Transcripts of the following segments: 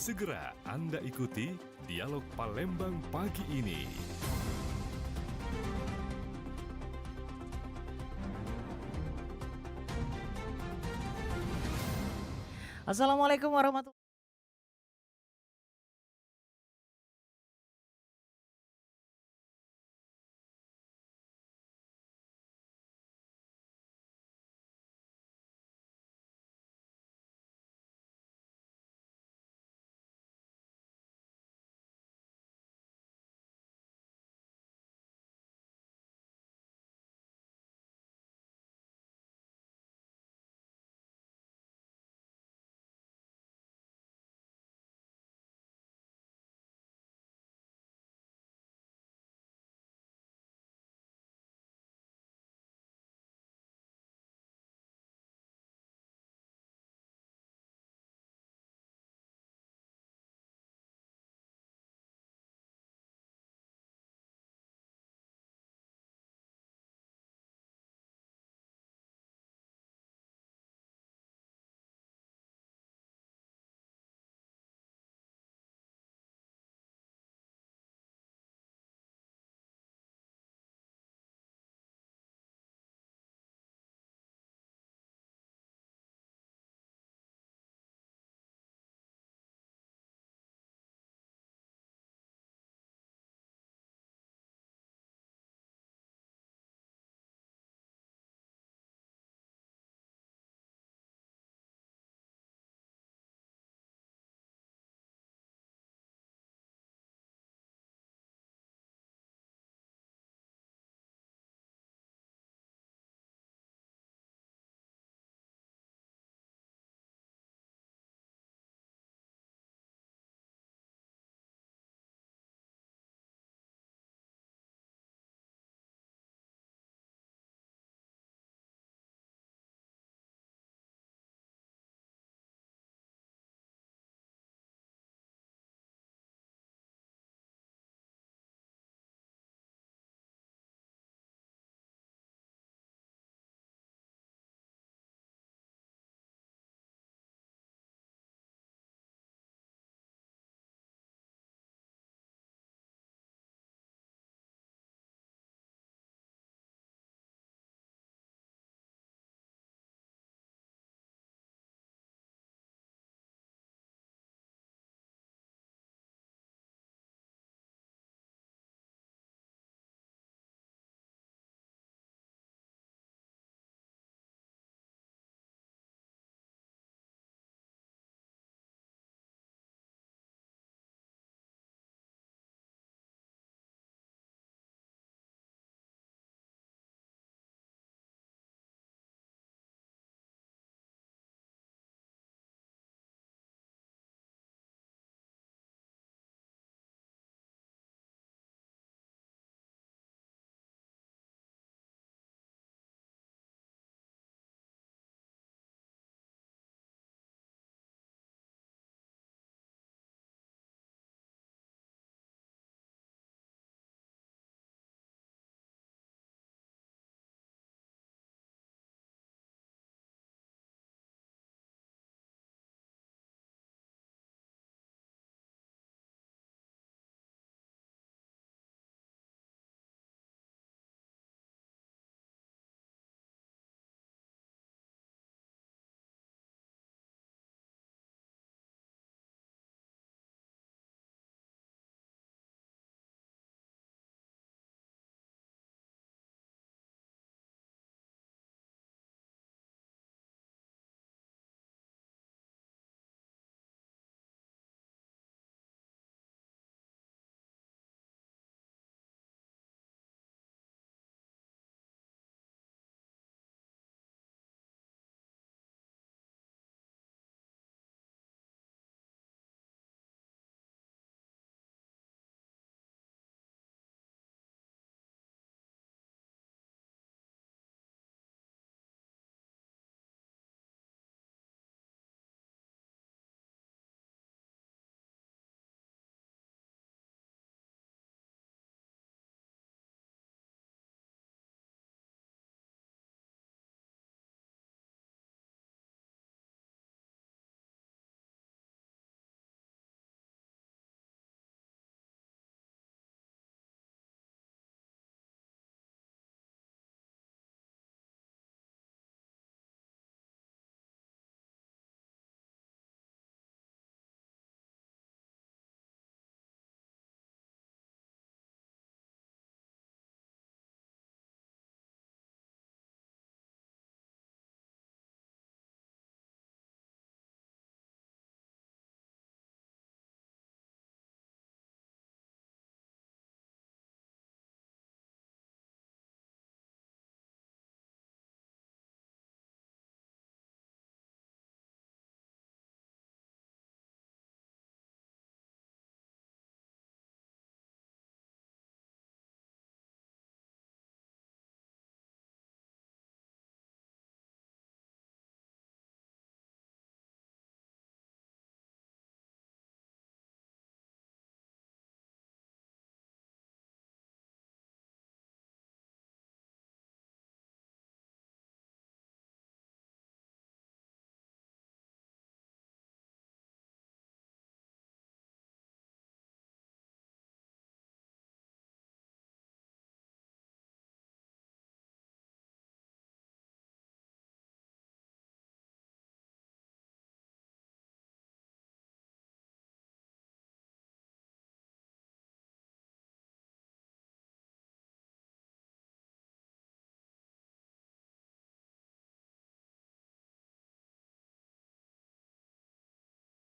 Segera Anda ikuti Dialog Palembang pagi ini. Assalamualaikum warahmatullahi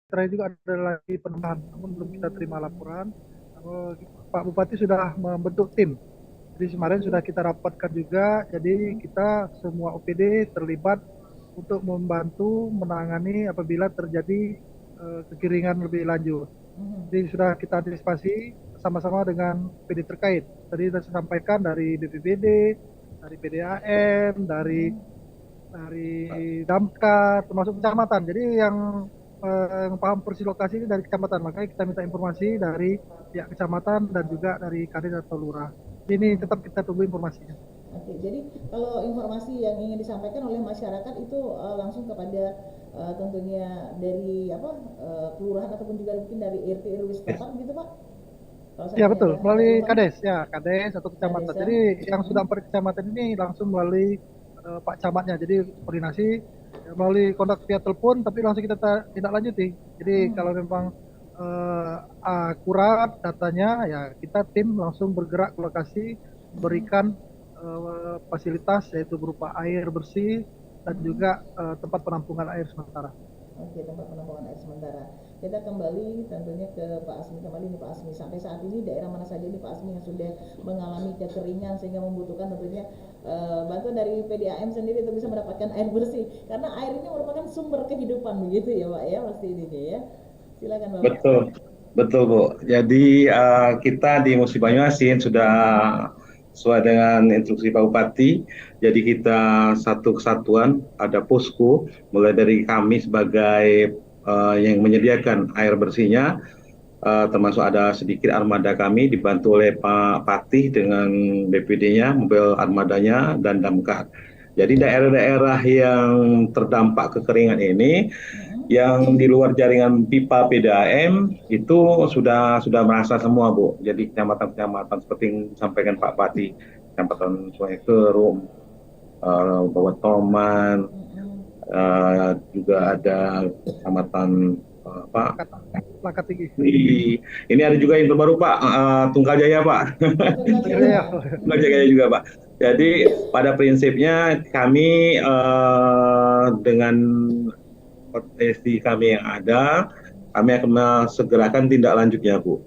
terakhir juga ada lagi penambahan, namun belum kita terima laporan. Pak Bupati sudah membentuk tim. Jadi kemarin sudah kita rapatkan juga, jadi kita semua OPD terlibat untuk membantu menangani apabila terjadi kekeringan lebih lanjut. Jadi sudah kita antisipasi sama-sama dengan PD terkait. Tadi sudah saya sampaikan dari BPBD, dari PDAM, dari Damkar, termasuk kecamatan. Jadi yang paham porsi lokasi ini dari kecamatan, makanya kita minta informasi dari pihak kecamatan dan juga dari Kades atau Lurah. Ini tetap kita tunggu informasinya. Oke, jadi kalau informasi yang ingin disampaikan oleh masyarakat itu langsung kepada tentunya dari kelurahan ataupun juga mungkin dari RT RW setempat gitu Pak? Ya betul, melalui Kades ya, Kades atau kecamatan. Jadi yang sudah 4 kecamatan ini langsung melalui Pak Camatnya. Jadi koordinasi melalui kontak via telepon, tapi langsung kita tindak lanjuti. Jadi kalau memang akurat datanya, ya kita tim langsung bergerak ke lokasi, berikan fasilitas yaitu berupa air bersih dan juga tempat penampungan air sementara. Oke, tempat penampungan air sementara. Kita kembali tentunya ke Pak Asmi kembali nih Pak Asmi. Sampai saat ini daerah mana saja nih Pak Asmi yang sudah mengalami kekeringan sehingga membutuhkan tentunya bantuan dari PDAM sendiri untuk bisa mendapatkan air bersih. Karena air ini merupakan sumber kehidupan begitu ya Pak ya, pasti ini ya. Silakan Bapak. Betul Bu. Jadi kita di Musi Banyuasin sudah sesuai dengan instruksi Pak Bupati. Jadi kita satu kesatuan, ada posko, mulai dari kami sebagai yang menyediakan air bersihnya, termasuk ada sedikit armada kami dibantu oleh Pak Patih dengan BPD-nya, mobil armadanya dan damkar. Jadi daerah-daerah yang terdampak kekeringan ini, yang di luar jaringan pipa PDAM itu sudah merasa semua Bu. Jadi kecamatan-kecamatan seperti yang disampaikan Pak Patih, kecamatan Sungai Kerum, Bawah Toman, juga ada kecamatan Langkat Tinggi. Ini ada juga yang terbaru Pak, Tunggal Jaya Pak. Tunggal Jaya juga Pak. Jadi pada prinsipnya kami dengan potensi kami yang ada, kami akan segerakan tindak lanjutnya Bu.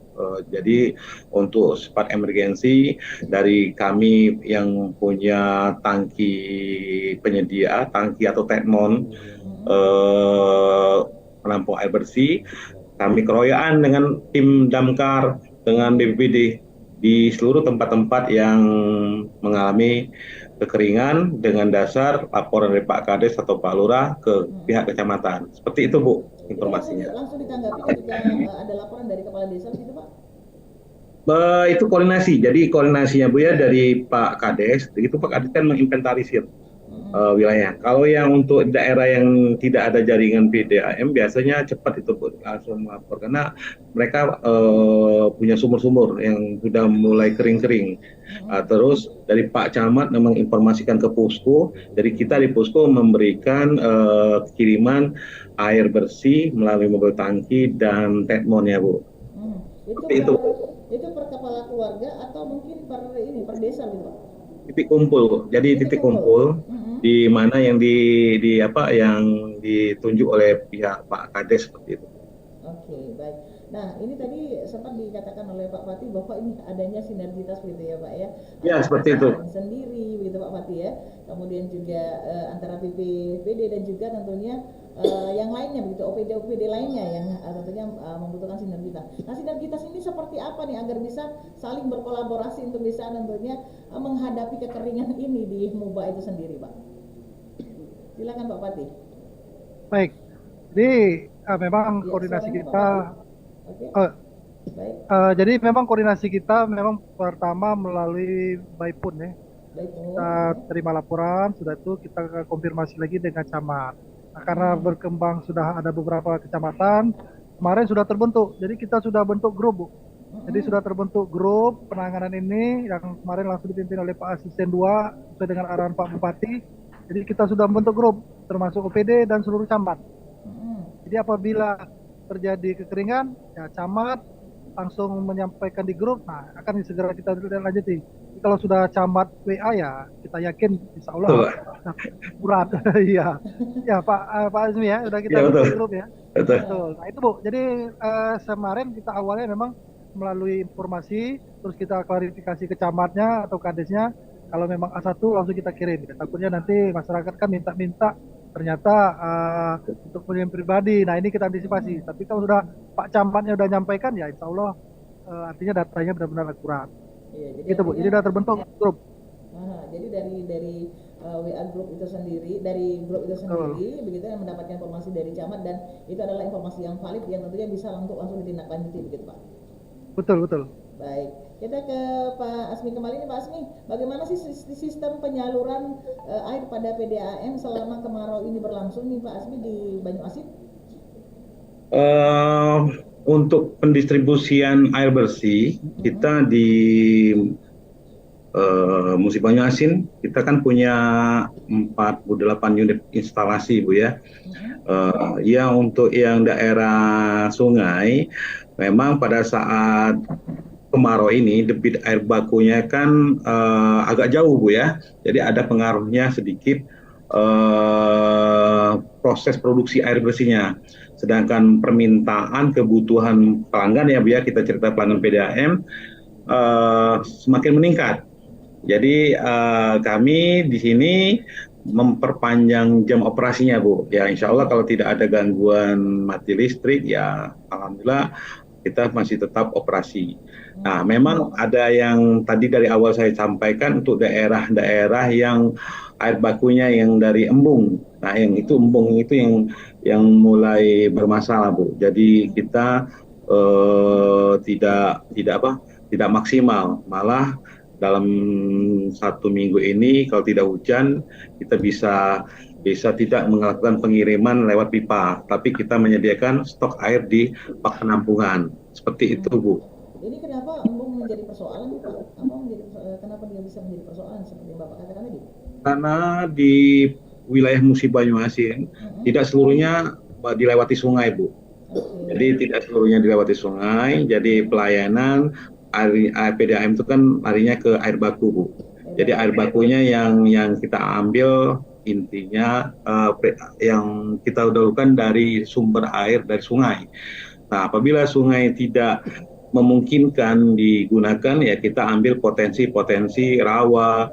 Jadi untuk sifat emergensi dari kami yang punya tangki penyedia, tangki atau tekmon penampung air bersih, kami keroyokan dengan tim damkar dengan BPBD di seluruh tempat-tempat yang mengalami kekeringan dengan dasar laporan dari Pak Kades atau Pak Lurah ke pihak kecamatan. Seperti itu Bu informasinya. Langsung ditanggapi ketika ada laporan dari kepala desa gitu Pak? Itu koordinasi. Jadi koordinasinya Bu ya dari Pak Kades, begitu Pak Kades kan menginventarisir wilayah. Kalau yang untuk daerah yang tidak ada jaringan PDAM biasanya cepat itu langsung melapor karena mereka punya sumur-sumur yang sudah mulai kering-kering. Terus dari Pak Camat memang informasikan ke posko, dari kita di posko memberikan kiriman air bersih melalui mobil tangki dan tekmon ya Bu. Itu per kepala keluarga atau mungkin per desa gitu Pak? Titik kumpul. Jadi titik kumpul di mana yang yang ditunjuk oleh pihak Pak Kades seperti itu. Oke, baik. Nah, ini tadi sempat dikatakan oleh Pak Patih bahwa ini adanya sinergitas gitu ya, Pak ya. Ya, seperti itu. Sendiri begitu Pak Patih ya. Kemudian juga antara BPBD dan juga tentunya yang lainnya begitu, OPD lainnya yang tentunya membutuhkan sinergitas. Nah, sinergitas ini seperti apa nih agar bisa saling berkolaborasi untuk bisa tentunya menghadapi kekeringan ini di MUBA itu sendiri, Pak. Silakan Pak Patih. Baik. Jadi memang koordinasi kita jadi memang koordinasi kita memang pertama melalui Baipun ya. Kita terima laporan, sudah itu kita konfirmasi lagi dengan camat. Nah, karena berkembang sudah ada beberapa kecamatan, kemarin sudah terbentuk. Jadi kita sudah bentuk grup Bu. Jadi sudah terbentuk grup penanganan ini yang kemarin langsung dipimpin oleh Pak Asisten 2 sesuai dengan arahan Pak Bupati. Jadi kita sudah membentuk grup termasuk OPD dan seluruh camat. Jadi apabila terjadi kekeringan, ya camat langsung menyampaikan di grup, nah akan segera kita lanjuti. Kalau sudah camat WA ya kita yakin insya Allah Betul, Pak. berat. Iya, ya Pak Azmi ya, udah kita Iya, betul. bentuk grup ya. Betul. Betul. Nah itu Bu, jadi kemarin kita awalnya memang melalui informasi, terus kita klarifikasi ke camatnya atau kadesnya, kalau memang A1 langsung kita kirim. Ya, takutnya nanti masyarakat kan minta-minta, ternyata untuk pilihan pribadi. Nah ini kita antisipasi. Tapi kalau sudah Pak Camatnya udah nyampaikan, ya insya Allah artinya datanya benar-benar akurat. Iya, jadi Gitu Bu, artinya jadi udah terbentuk grup. jadi dari WA grup itu sendiri, dari grup itu sendiri, Betul. begitu yang mendapatkan informasi dari camat dan itu adalah informasi yang valid yang tentunya bisa langsung ditindaklanjuti begitu Pak. Betul, betul. Baik, kita ke Pak Asmi kembali nih Pak Asmi. Bagaimana sih sistem penyaluran air pada PDAM selama kemarau ini berlangsung nih Pak Asmi di Banyuasin? Untuk pendistribusian air bersih, kita di Musi Banyuasin, kita kan punya 48 unit instalasi Bu ya. Ya untuk yang daerah sungai, memang pada saat kemarau ini debit air bakunya kan agak jauh Bu ya, jadi ada pengaruhnya sedikit proses produksi air bersihnya. Sedangkan permintaan kebutuhan pelanggan ya Bu ya, kita cerita pelanggan PDAM semakin meningkat. Jadi kami di sini memperpanjang jam operasinya Bu. Ya insya Allah kalau tidak ada gangguan mati listrik ya alhamdulillah kita masih tetap operasi. Nah, memang ada yang tadi dari awal saya sampaikan untuk daerah-daerah yang air bakunya yang dari embung. Nah, yang itu embung itu yang mulai bermasalah, Bu. Jadi kita tidak maksimal, malah dalam 1 minggu ini kalau tidak hujan kita bisa tidak melakukan pengiriman lewat pipa, tapi kita menyediakan stok air di bak penampungan. Seperti itu, Bu. Ini kenapa embung menjadi persoalan Pak? Kenapa dia bisa menjadi persoalan seperti yang Bapak katakan tadi? Karena di wilayah Musi Banyuasin tidak seluruhnya dilewati sungai, Bu. Jadi tidak seluruhnya dilewati sungai, jadi pelayanan air PDAM itu kan larinya ke air baku, Bu. Jadi air bakunya yang kita ambil intinya yang kita dahulukan dari sumber air dari sungai. Nah, apabila sungai tidak memungkinkan digunakan, ya kita ambil potensi rawa,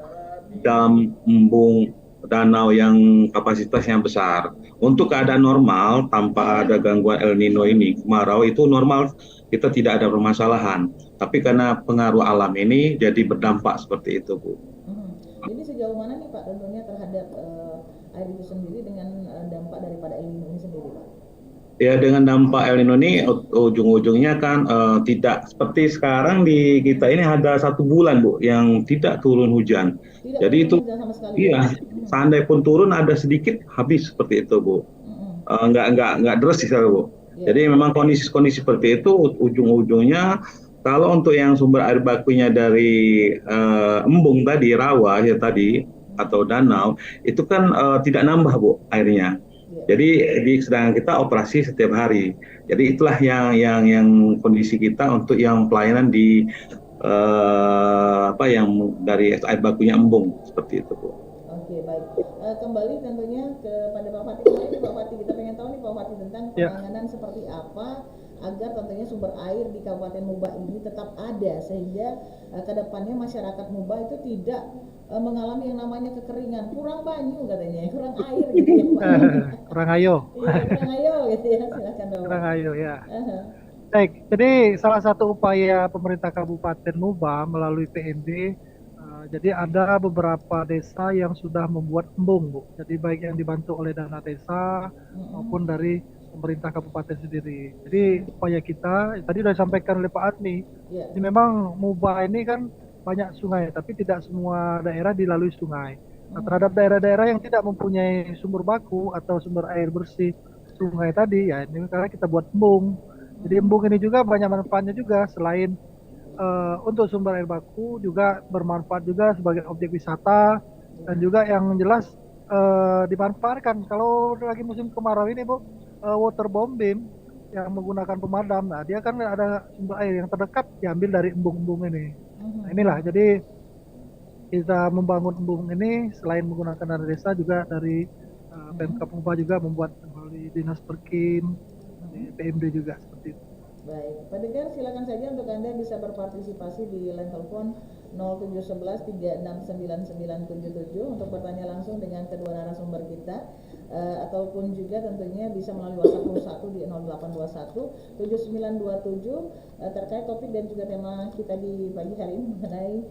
dam, embung, danau yang kapasitasnya besar. Untuk keadaan normal, tanpa ada gangguan El Nino ini, kemarau itu normal, kita tidak ada permasalahan. Tapi karena pengaruh alam ini, jadi berdampak seperti itu, Bu. Jadi sejauh mana nih Pak tentunya terhadap air itu sendiri dengan dampak daripada El Nino ini sendiri Pak? Ya dengan dampak El Nino ini ujung-ujungnya kan tidak seperti sekarang di kita ini ada 1 bulan Bu yang tidak turun hujan. Jadi itu iya, seandainya pun turun ada sedikit habis seperti itu Bu. Nggak deras sih Bu. Jadi memang kondisi seperti itu ujung-ujungnya kalau untuk yang sumber air bakunya dari embung tadi, rawa ya tadi atau danau itu kan tidak nambah Bu airnya. Jadi sedangkan kita operasi setiap hari. Jadi itulah yang kondisi kita untuk yang pelayanan di yang dari air bakunya embung seperti itu Bu. Oke, baik. Kembali tentunya kepada Pak Fatih. Pak Fatih, kita pengen tahu nih Pak Fatih tentang penanganan seperti apa agar tentunya sumber air di Kabupaten Muba ini tetap ada sehingga ke depannya masyarakat Muba itu tidak mengalami yang namanya kekeringan, kurang banyu katanya, kurang air gitu ya Pak. Kurang ayo. Kurang ayo gitu ya, silakan Bapak. Kurang ayo ya. Baik, jadi salah satu upaya pemerintah Kabupaten Muba melalui PMD, jadi ada beberapa desa yang sudah membuat embung, Bu. Jadi baik yang dibantu oleh dana desa maupun dari pemerintah kabupaten sendiri. Jadi upaya kita, tadi sudah disampaikan oleh Pak Admi, jadi memang Muba ini kan banyak sungai, tapi tidak semua daerah dilalui sungai. Nah, terhadap daerah-daerah yang tidak mempunyai sumber baku atau sumber air bersih sungai tadi, ya ini karena kita buat embung. Jadi embung ini juga banyak manfaatnya juga, selain untuk sumber air baku juga bermanfaat juga sebagai objek wisata dan juga yang jelas dimanfaatkan kalau lagi musim kemarau ini Bu, waterborne beam yang menggunakan pemadam. Nah, dia kan ada sumber air yang terdekat diambil dari embung-embung ini. Nah, inilah jadi kita membangun embung ini selain menggunakan dana desa juga dari Pemkab Mubah juga membuat kembali dinas perkim, dari PMD juga seperti itu. Baik, pendengar silakan saja untuk Anda bisa berpartisipasi di line telepon 0711 369977 untuk bertanya langsung dengan kedua narasumber kita, ataupun juga tentunya bisa melalui WhatsApp 01 di 0821 7927 terkait topik dan juga tema kita di pagi hari ini mengenai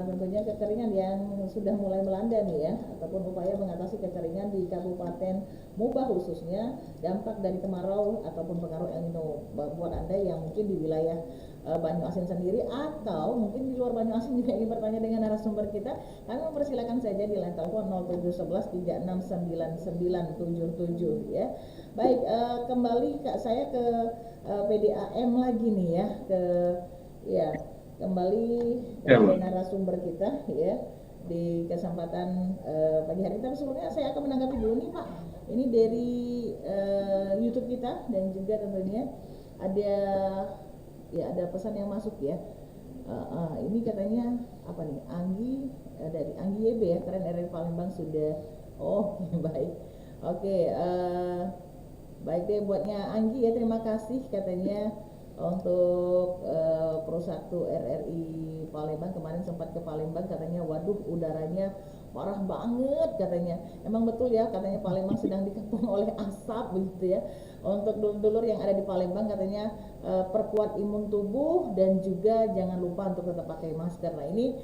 tentunya kekeringan yang sudah mulai melanda nih ya, ataupun upaya mengatasi kekeringan di Kabupaten Mubah khususnya dampak dari kemarau ataupun pengaruh El Nino buat Anda yang mungkin di wilayah Banyuasin sendiri atau mungkin di luar Banyuasin juga ingin bertanya dengan narasumber kita, kami mempersilakan saja di line telepon 0711 369977 ya. Baik, kembali Kak saya ke PDAM lagi nih ya, kembali ke narasumber kita ya di kesempatan pagi hari. Tapi sebelumnya saya akan menanggapi dulu nih Pak. Ini dari YouTube kita dan juga tentunya ada pesan yang masuk ya. Ini katanya apa nih? Anggi dari Anggi YB ya, keren RRI Palembang sudah. Oh baik. Oke, baik deh buatnya Anggi ya, terima kasih katanya untuk Pro 1 RRI Palembang kemarin sempat ke Palembang katanya, waduh udaranya parah banget katanya. Emang betul ya katanya Palembang sedang dikepung oleh asap begitu ya. Untuk dulur-dulur yang ada di Palembang katanya perkuat imun tubuh dan juga jangan lupa untuk tetap pakai masker. Nah ini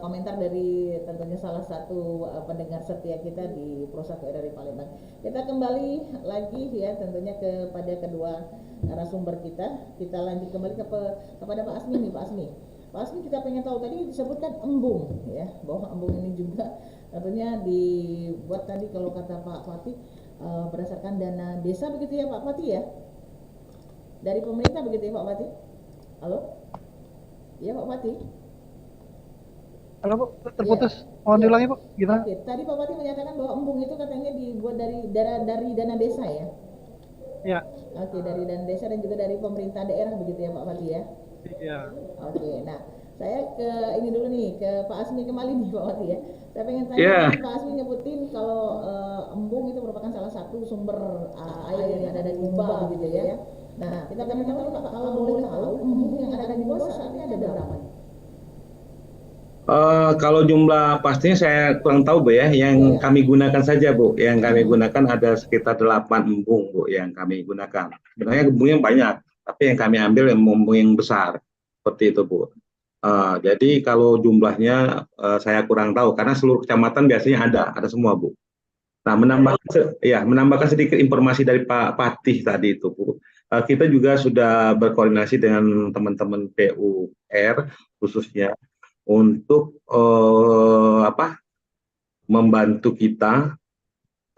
komentar dari tentunya salah satu pendengar setia kita di Pro 1 RRI Palembang. Kita kembali lagi ya tentunya kepada kedua narasumber kita. Kita lanjut kembali kepada Pak Asmi nih, Pak Asmi. Pak Asmi, kita pengen tahu tadi disebutkan embung ya, bahwa embung ini juga tentunya dibuat tadi kalau kata Pak Fatih berdasarkan dana desa begitu ya Pak Fatih ya, dari pemerintah begitu ya Pak Fatih. Halo, iya Pak Fatih. Halo Bu, terputus. Ya. Mohon diulangi Bu, gimana? Oke, tadi Pak Fatih menyatakan bahwa embung itu katanya dibuat dari dana desa ya. Ya. Oke, dari dana desa dan juga dari pemerintah daerah begitu ya Pak Fatih ya. Iya. Oke, nah saya ke ini dulu nih, ke Pak Asmi kembali nih Pak Fatih ya. Saya pengen tanya Pak Asmi nyebutin kalau embung itu merupakan salah satu sumber air yang ada di Mubah begitu ya. Nah, kita pengen tahu Pak, kalau boleh tahu embung yang ada di Mubah saat ini ada berapa nih? Kalau jumlah pastinya saya kurang tahu Bu ya, yang kami gunakan saja Bu, yang kami gunakan ada sekitar 8 embung Bu yang kami gunakan. Sebenarnya embungnya banyak, tapi yang kami ambil yang embung yang besar, seperti itu Bu. Jadi kalau jumlahnya saya kurang tahu, karena seluruh kecamatan biasanya ada semua Bu. Nah, menambahkan sedikit informasi dari Pak Patih tadi itu Bu. Kita juga sudah berkoordinasi dengan teman-teman PUR khususnya untuk membantu kita,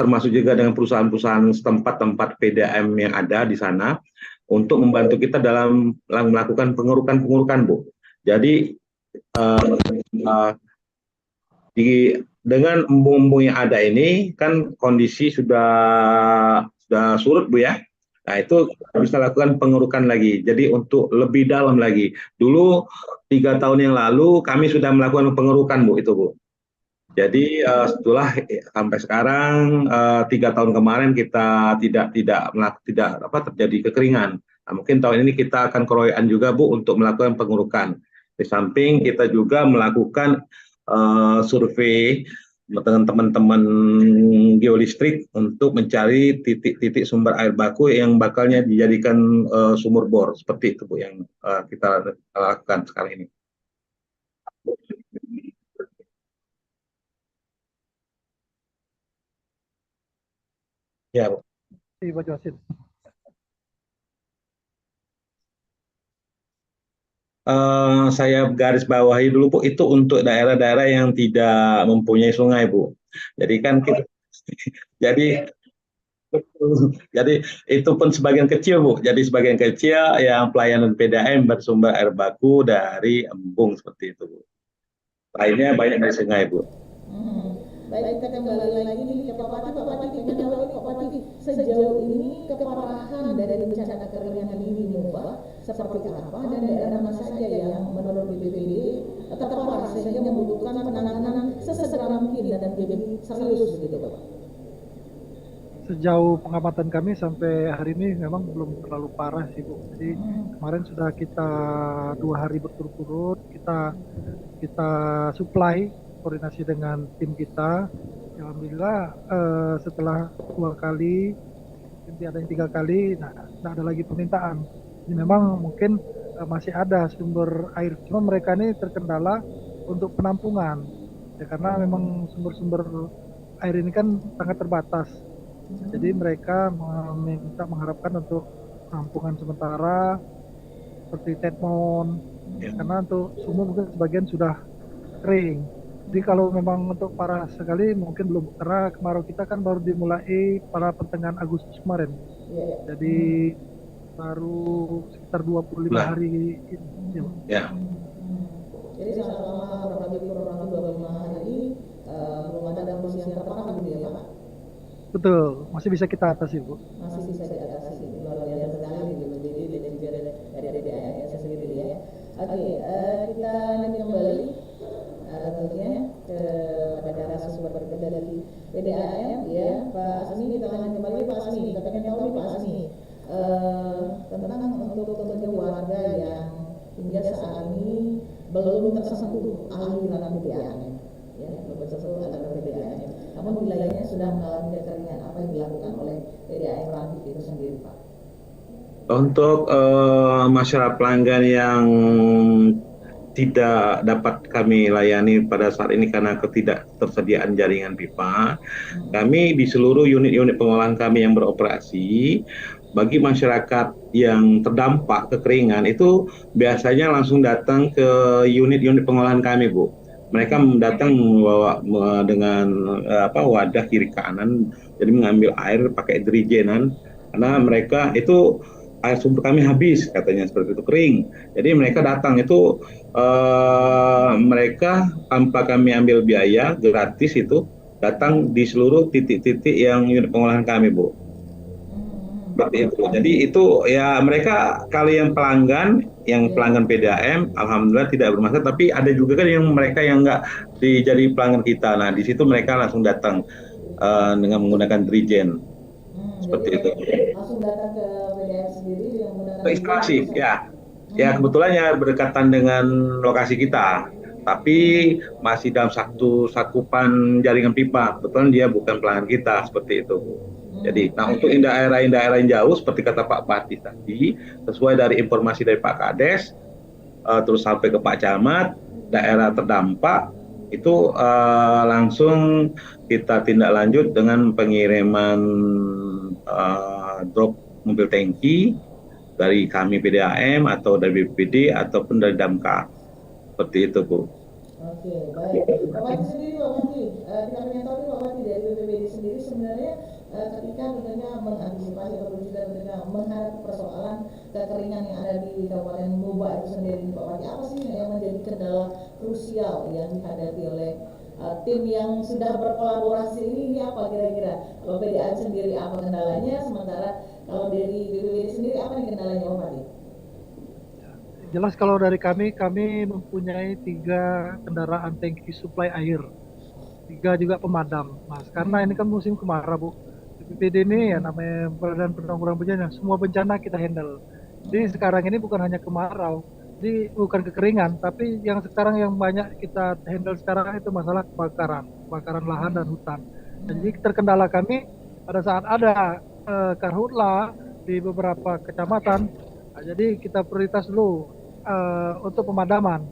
termasuk juga dengan perusahaan-perusahaan setempat tempat PDAM yang ada di sana, untuk membantu kita dalam melakukan pengurukan Bu. Jadi dengan embung-embung yang ada ini kan kondisi sudah surut Bu ya. Nah itu bisa lakukan pengurukan lagi. Jadi untuk lebih dalam lagi. Dulu 3 tahun yang lalu kami sudah melakukan pengurukan Bu itu Bu. Jadi setelah sampai sekarang 3 tahun kemarin kita tidak terjadi kekeringan. Nah, mungkin tahun ini kita akan keroyokan juga Bu untuk melakukan pengurukan. Di samping kita juga melakukan survei dengan teman-teman geolistrik untuk mencari titik-titik sumber air baku yang bakalnya dijadikan sumur bor, seperti itu Bu yang kita lakukan sekarang ini. Ya Bu. Pak Josin. Saya garis bawahi dulu Bu, itu untuk daerah-daerah yang tidak mempunyai sungai Bu. Jadi kan kita, jadi itu pun sebagian kecil Bu. Jadi sebagian kecil yang pelayanan PDAM bersumber air baku dari embung seperti itu Bu. Lainnya banyak dari sungai Bu. Baik, kita kembali lagi nih ke Pak Pati. Pak Pati, pengen tahu ini Pak Pati, sejauh ini keparahan dari bencana kekeringan ini Mbak seperti apa dan daerah mana saja yang menurut BPBD terparah sehingga membutuhkan penanganan sesegera mungkin dan jadi serius begitu Pak? Sejauh pengamatan kami sampai hari ini memang belum terlalu parah sih Bu. Jadi kemarin sudah kita 2 hari berturut-turut kita supply koordinasi dengan tim kita. Alhamdulillah setelah 2 kali, nanti ada yang 3 kali, nah ada lagi permintaan. Jadi memang mungkin masih ada sumber air, cuma mereka ini terkendala untuk penampungan. Ya, karena memang sumber-sumber air ini kan sangat terbatas. Jadi mereka mengharapkan untuk penampungan sementara seperti Tetmon, karena untuk sumur mungkin sebagian sudah kering. Jadi kalau memang untuk parah sekali mungkin belum, karena kemarau kita kan baru dimulai pada pertengahan Agustus kemarin. Jadi baru sekitar 25 hari ini. Ya. Jadi selama kurang lebih 25 hari belum ada kondisi yang terparah gitu ya Pak? Betul, masih bisa kita atasi Bu. Masih bisa diatasi, luar biasa sekali gitu. Jadi dan juga dari DAS sendiri ya. Oke, kita nanti kembali tentunya kepada narasumber berbeda dari PDAM ya Pak Asmi. Kita lanjut kembali Pak Asmi. Kita pengen tahu nih Pak Asmi tentang untuk tentunya warga yang hingga saat ini belum tersentuh aliran PDAM ya, belum tersentuh aliran PDAM. Namun wilayahnya sudah mengalami kekeringan, apa yang dilakukan oleh PDAM Rampik itu sendiri Pak? Untuk masyarakat pelanggan yang tidak dapat kami layani pada saat ini karena ketidaktersediaan jaringan pipa, kami di seluruh unit-unit pengolahan kami yang beroperasi, bagi masyarakat yang terdampak kekeringan itu biasanya langsung datang ke unit-unit pengolahan kami Bu. Mereka datang membawa dengan wadah kiri kanan, jadi mengambil air pakai dirijenan, karena mereka itu air sumber kami habis katanya, seperti itu, kering. Jadi mereka datang itu mereka tanpa kami ambil biaya, gratis itu datang di seluruh titik-titik yang unit pengolahan kami Bu. Seperti itu. Jadi itu ya, mereka kalau yang pelanggan PDAM alhamdulillah tidak bermasalah, tapi ada juga kan yang mereka yang nggak jadi pelanggan kita. Nah di situ mereka langsung datang dengan menggunakan dirijen. Seperti itu. Langsung datang ke PDAM sendiri yang menggunakan instalasi ya. Ya kebetulan ya berdekatan dengan lokasi kita, tapi masih dalam satu sakupan jaringan pipa. Kebetulan dia bukan pelanggan kita, seperti itu. Jadi, nah untuk daerah-daerah yang jauh seperti kata Pak Pati tadi, sesuai dari informasi dari Pak Kades, terus sampai ke Pak Camat, daerah terdampak itu langsung kita tindak lanjut dengan pengiriman drop mobil tangki dari kami PDAM atau dari BPD ataupun dari Damkar, seperti itu Bu. Oke, baik. Pak Wati sendiri, Pak Wati, kita pengen tahu Pak Wati dari BPBD sendiri sebenarnya ketika tentunya mengantisipasi ataupun juga tentunya menghadapi persoalan kekeringan yang ada di Kabupaten Moba itu sendiri, Pak Wati, apa sih yang menjadi kendala krusial yang dihadapi oleh tim yang sudah berkolaborasi ini apa kira-kira? Kalau PDAM sendiri apa kendalanya, sementara kalau dari BPBD sendiri apa nih kendalanya Pak Wati? Jelas kalau dari kami mempunyai 3 kendaraan tangki suplai air, 3 juga pemadam. Mas, karena ini kan musim kemarau Bu. BPBD ini ya namanya Badan Penanggulangan Bencana, semua bencana kita handle. Jadi sekarang ini bukan hanya kemarau, jadi bukan kekeringan, tapi yang sekarang yang banyak kita handle sekarang itu masalah kebakaran lahan dan hutan. Jadi terkendala kami pada saat ada karhutla di beberapa kecamatan, jadi kita prioritas dulu untuk pemadaman.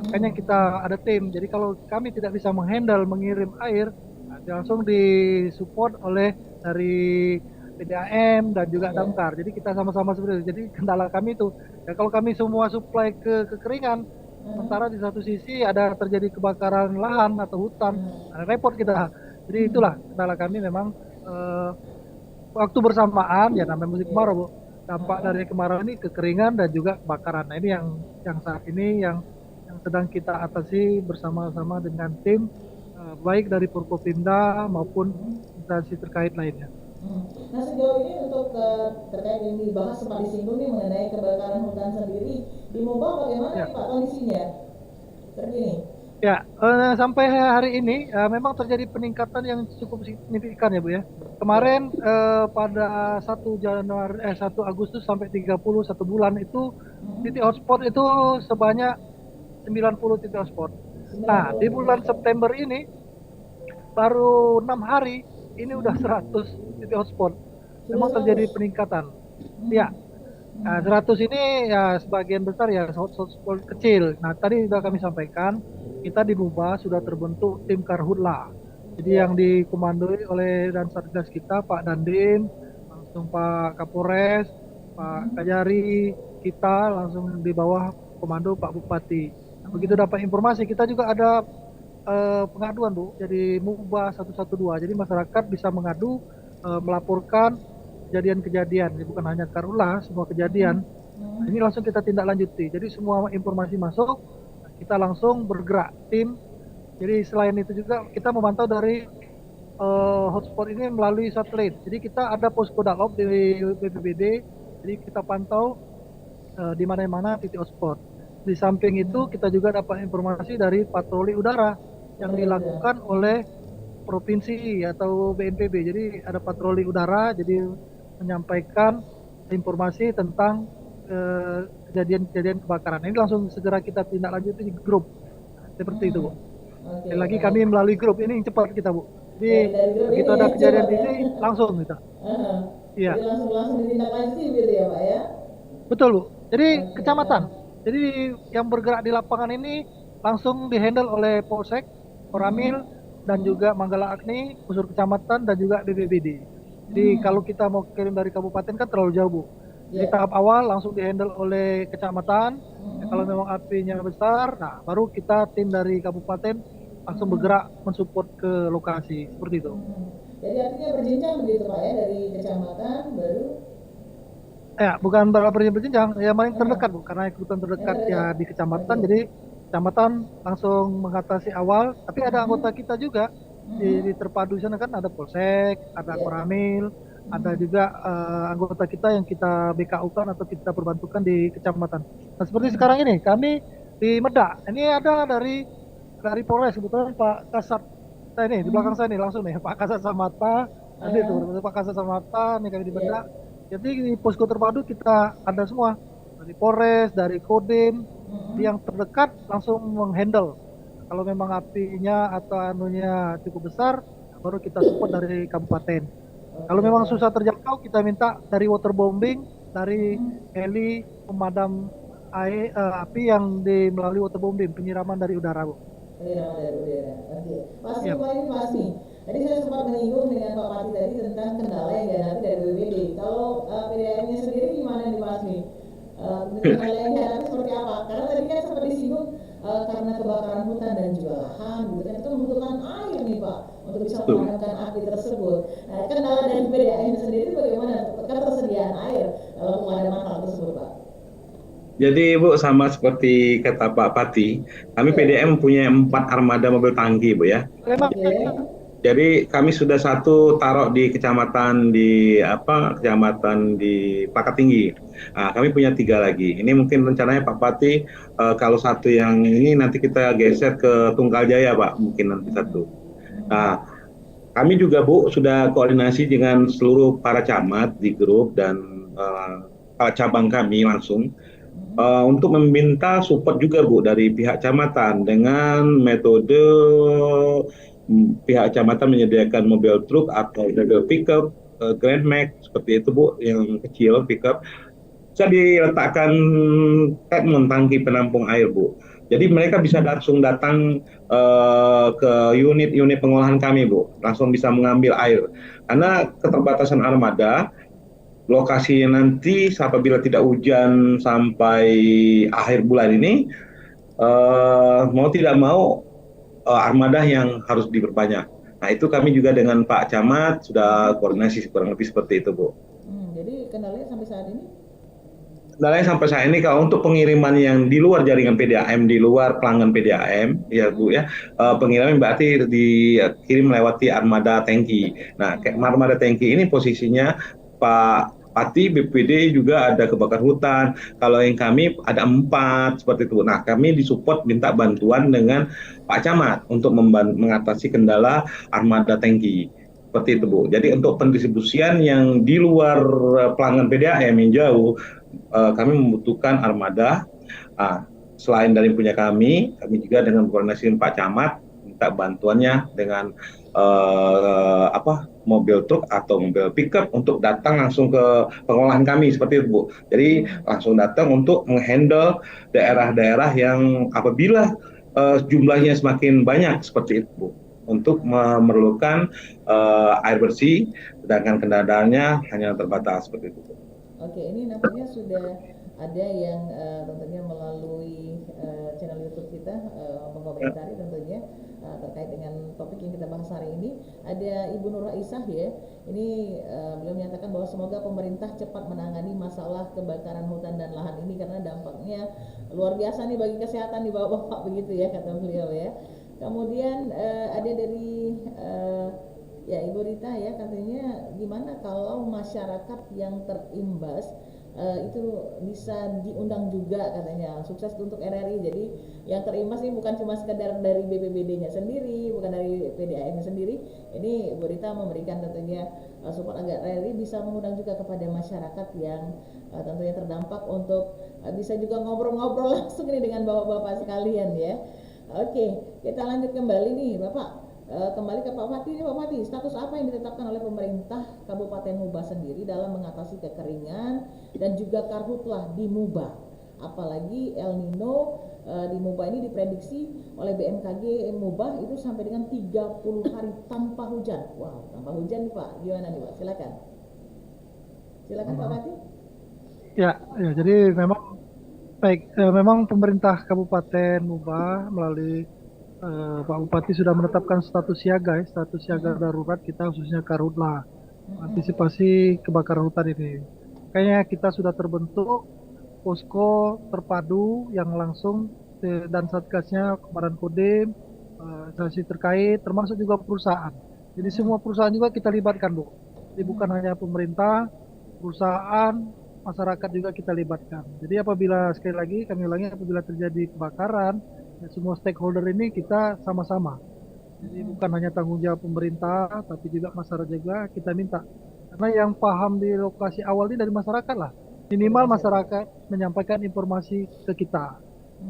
Makanya kita ada tim. Jadi kalau kami tidak bisa menghandle mengirim air, langsung disupport oleh dari PDAM dan juga Damkar. Jadi kita sama-sama seperti itu. Jadi kendala kami itu ya, kalau kami semua supply ke kekeringan, sementara di satu sisi ada terjadi kebakaran lahan atau hutan, repot kita. Jadi itulah kendala kami memang waktu bersamaan ya, namanya musim kemarau Bu. Dampak dari kemarau ini kekeringan dan juga kebakaran. Nah ini yang saat ini yang sedang kita atasi bersama-sama dengan tim baik dari Forkopimda maupun instansi terkait lainnya. Nah sejauh ini untuk terkait yang dibahas sempat disinggung nih mengenai kebakaran hutan sendiri di Moba bagaimana nih Pak kondisinya terkini? Ya, sampai hari ini memang terjadi peningkatan yang cukup signifikan ya Bu ya. Kemarin pada 1 Agustus sampai 30 satu bulan itu titik hotspot itu sebanyak 90 titik hotspot. Nah, di bulan September ini baru 6 hari ini udah 100 titik hotspot. Memang terjadi peningkatan. Ya. Nah, 100 ini ya sebagian besar ya hotspot kecil. Nah, tadi sudah kami sampaikan, kita di MUBA sudah terbentuk tim Karhutla. Jadi yang dikomandoi oleh dan Satgas kita, Pak Dandim, langsung Pak Kapolres, Pak Kajari, kita langsung di bawah komando Pak Bupati. Nah, begitu dapat informasi, kita juga ada pengaduan Bu, jadi MUBA 112. Jadi masyarakat bisa mengadu, melaporkan kejadian-kejadian, ini bukan hanya Karhutla, semua kejadian. Nah, ini langsung kita tindak lanjuti. Jadi semua informasi masuk, kita langsung bergerak tim. Jadi selain itu juga kita memantau dari hotspot ini melalui satelit. Jadi kita ada posko daob di BPBD, jadi kita pantau di mana-mana titik hotspot. Di samping itu kita juga dapat informasi dari patroli udara yang dilakukan oleh provinsi atau BNPB. Jadi ada patroli udara, jadi menyampaikan informasi tentang kejadian-kejadian kebakaran. Ini langsung segera kita tindak lanjuti di grup. Seperti itu, Bu. Okay. Lagi kami melalui grup ini cepat kita, Bu. Jadi begitu ada kejadian ini langsung kita. Iya. Jadi langsung ditindaklanjuti gitu ya, Pak ya. Betul, Bu. Jadi kecamatan. Jadi yang bergerak di lapangan ini langsung dihandle oleh Polsek, Koramil, dan juga Manggala Agni, unsur kecamatan dan juga BPBD. Jadi kalau kita mau kirim dari kabupaten kan terlalu jauh, Bu. Jadi tahap awal langsung dihandle oleh kecamatan. Kalau memang apinya besar, nah baru kita tim dari kabupaten langsung bergerak mensupport ke lokasi. Seperti itu. Jadi artinya berjenjang begitu Pak ya, dari kecamatan baru? Ya, bukan berjenjang, ya paling terdekat Bu, karena kebutuhan terdekat ya di kecamatan. Jadi kecamatan langsung mengatasi awal, tapi ada anggota kita juga di terpadu sana kan ada Polsek, ada Koramil, ada juga anggota kita yang kita BKU-kan atau kita perbantukan di kecamatan. Nah seperti sekarang ini kami di Medak, ini ada dari Polres kebetulan Pak Kasat saya ini di belakang saya nih langsung nih Pak Kasat Samata, nanti tuh Pak Kasat Samata nih kami di Medak. Jadi di posko terpadu kita ada semua dari Polres, dari Kodim, yang terdekat langsung menghandle. Kalau memang apinya atau anunya cukup besar, baru kita support dari kabupaten. Kalau memang susah terjangkau, kita minta dari waterbombing, dari heli pemadam api yang melalui waterbombing, penyiraman dari udara, Bu. Penyiraman dari udara. Oke. Mas Nih, tadi saya sempat menyinggung dengan Pak Pati tadi tentang kendala yang dihadapi dari BPBD. Kalau PDAM-nya sendiri gimana nih Mas Nih? Kendala yang dihadapi seperti apa? Karena tadi kan sempat disinggung karena kebakaran hutan dan juga lahan gitu kan, itu membutuhkan air nih Pak untuk bisa memadamkan api tersebut. Nah, kendala dari PDAM sendiri bagaimana ketersediaan air dalam pemadaman hal tersebut Pak? Jadi Bu, sama seperti kata Pak Pati, kami PDM punya 4 armada mobil tangki Bu ya. Jadi kami sudah satu taruh di kecamatan di Pakatinggi. Nah, kami punya 3 lagi. Ini mungkin rencananya Pak Pati kalau satu yang ini nanti kita geser ke Tunggal Jaya Pak, mungkin nanti satu. Nah, kami juga Bu sudah koordinasi dengan seluruh para camat di grup dan cabang kami langsung untuk meminta support juga Bu dari pihak kecamatan dengan metode pihak kecamatan menyediakan mobil truk atau mobil pickup Grand Max seperti itu Bu, yang kecil pickup bisa diletakkan tangki penampung air Bu. Jadi mereka bisa langsung datang ke unit-unit pengolahan kami Bu, langsung bisa mengambil air. Karena keterbatasan armada, lokasinya nanti apabila tidak hujan sampai akhir bulan ini, mau tidak mau armada yang harus diperbanyak. Nah itu kami juga dengan Pak Camat sudah koordinasi kurang lebih seperti itu Bu. Jadi kendalanya sampai saat ini? Kendalanya sampai saat ini kalau untuk pengiriman yang di luar jaringan PDAM, di luar pelanggan PDAM, ya Bu ya, pengiriman berarti dikirim melewati armada tangki. Nah, kayak armada tangki ini posisinya Pak Pati BPD juga ada kebakar hutan. Kalau yang kami ada 4 seperti itu. Nah, kami disupport minta bantuan dengan Pak Camat untuk mengatasi kendala armada tangki. Seperti itu Bu. Jadi untuk pendistribusian yang di luar pelanggan PDAM yang jauh, kami membutuhkan armada. Selain dari punya kami juga dengan koordinasi dengan Pak Camat minta bantuannya dengan mobil truk atau mobil pickup untuk datang langsung ke pengolahan kami seperti itu Bu. Jadi langsung datang untuk menghandle daerah-daerah yang apabila jumlahnya semakin banyak seperti itu Bu, untuk memerlukan air bersih, sedangkan kendaraannya hanya terbatas seperti itu. Oke, ini nampaknya sudah ada yang tentunya melalui channel YouTube kita mengomentari tentunya terkait dengan topik yang kita bahas hari ini. Ada Ibu Nur Aisyah ya. Ini beliau menyatakan bahwa semoga pemerintah cepat menangani masalah kebakaran hutan dan lahan ini karena dampaknya luar biasa nih bagi kesehatan di Bapak begitu ya kata beliau ya. Kemudian ada dari ya Ibu Rita ya, katanya gimana kalau masyarakat yang terimbas itu bisa diundang juga katanya. Sukses untuk RRI. Jadi yang terimbas ini bukan cuma sekedar dari BPBD-nya sendiri, bukan dari PDAM-nya sendiri. Ini Ibu Rita memberikan tentunya support agar RRI bisa mengundang juga kepada masyarakat yang tentunya terdampak untuk bisa juga ngobrol-ngobrol langsung ini dengan bapak-bapak sekalian ya. Oke, kita lanjut kembali nih Bapak. Kembali ke Pak Fatih nih, Pak Fatih, status apa yang ditetapkan oleh pemerintah Kabupaten Muba sendiri dalam mengatasi kekeringan dan juga karhutlah di Muba, apalagi El Nino di Muba ini diprediksi oleh BMKG Muba itu sampai dengan 30 hari tanpa hujan. Wow, tanpa hujan nih Pak, gimana nih Pak? Silakan Pak Fatih. Ya, jadi memang baik, memang pemerintah Kabupaten Muba melalui Pak Bupati sudah menetapkan status siaga, status siaga darurat kita khususnya karhutlah, antisipasi kebakaran hutan ini. Kayaknya kita sudah terbentuk posko terpadu yang langsung dan satgasnya Badan Kodim, instansi terkait, termasuk juga perusahaan. Jadi semua perusahaan juga kita libatkan Bu. Jadi bukan hanya pemerintah, perusahaan, masyarakat juga kita libatkan. Jadi apabila sekali lagi kami ulangi, apabila terjadi kebakaran, ya, semua stakeholder ini kita sama-sama. Jadi bukan hanya tanggung jawab pemerintah, tapi juga masyarakat juga kita minta. Karena yang paham di lokasi awal ini dari masyarakat lah. Minimal masyarakat menyampaikan informasi ke kita.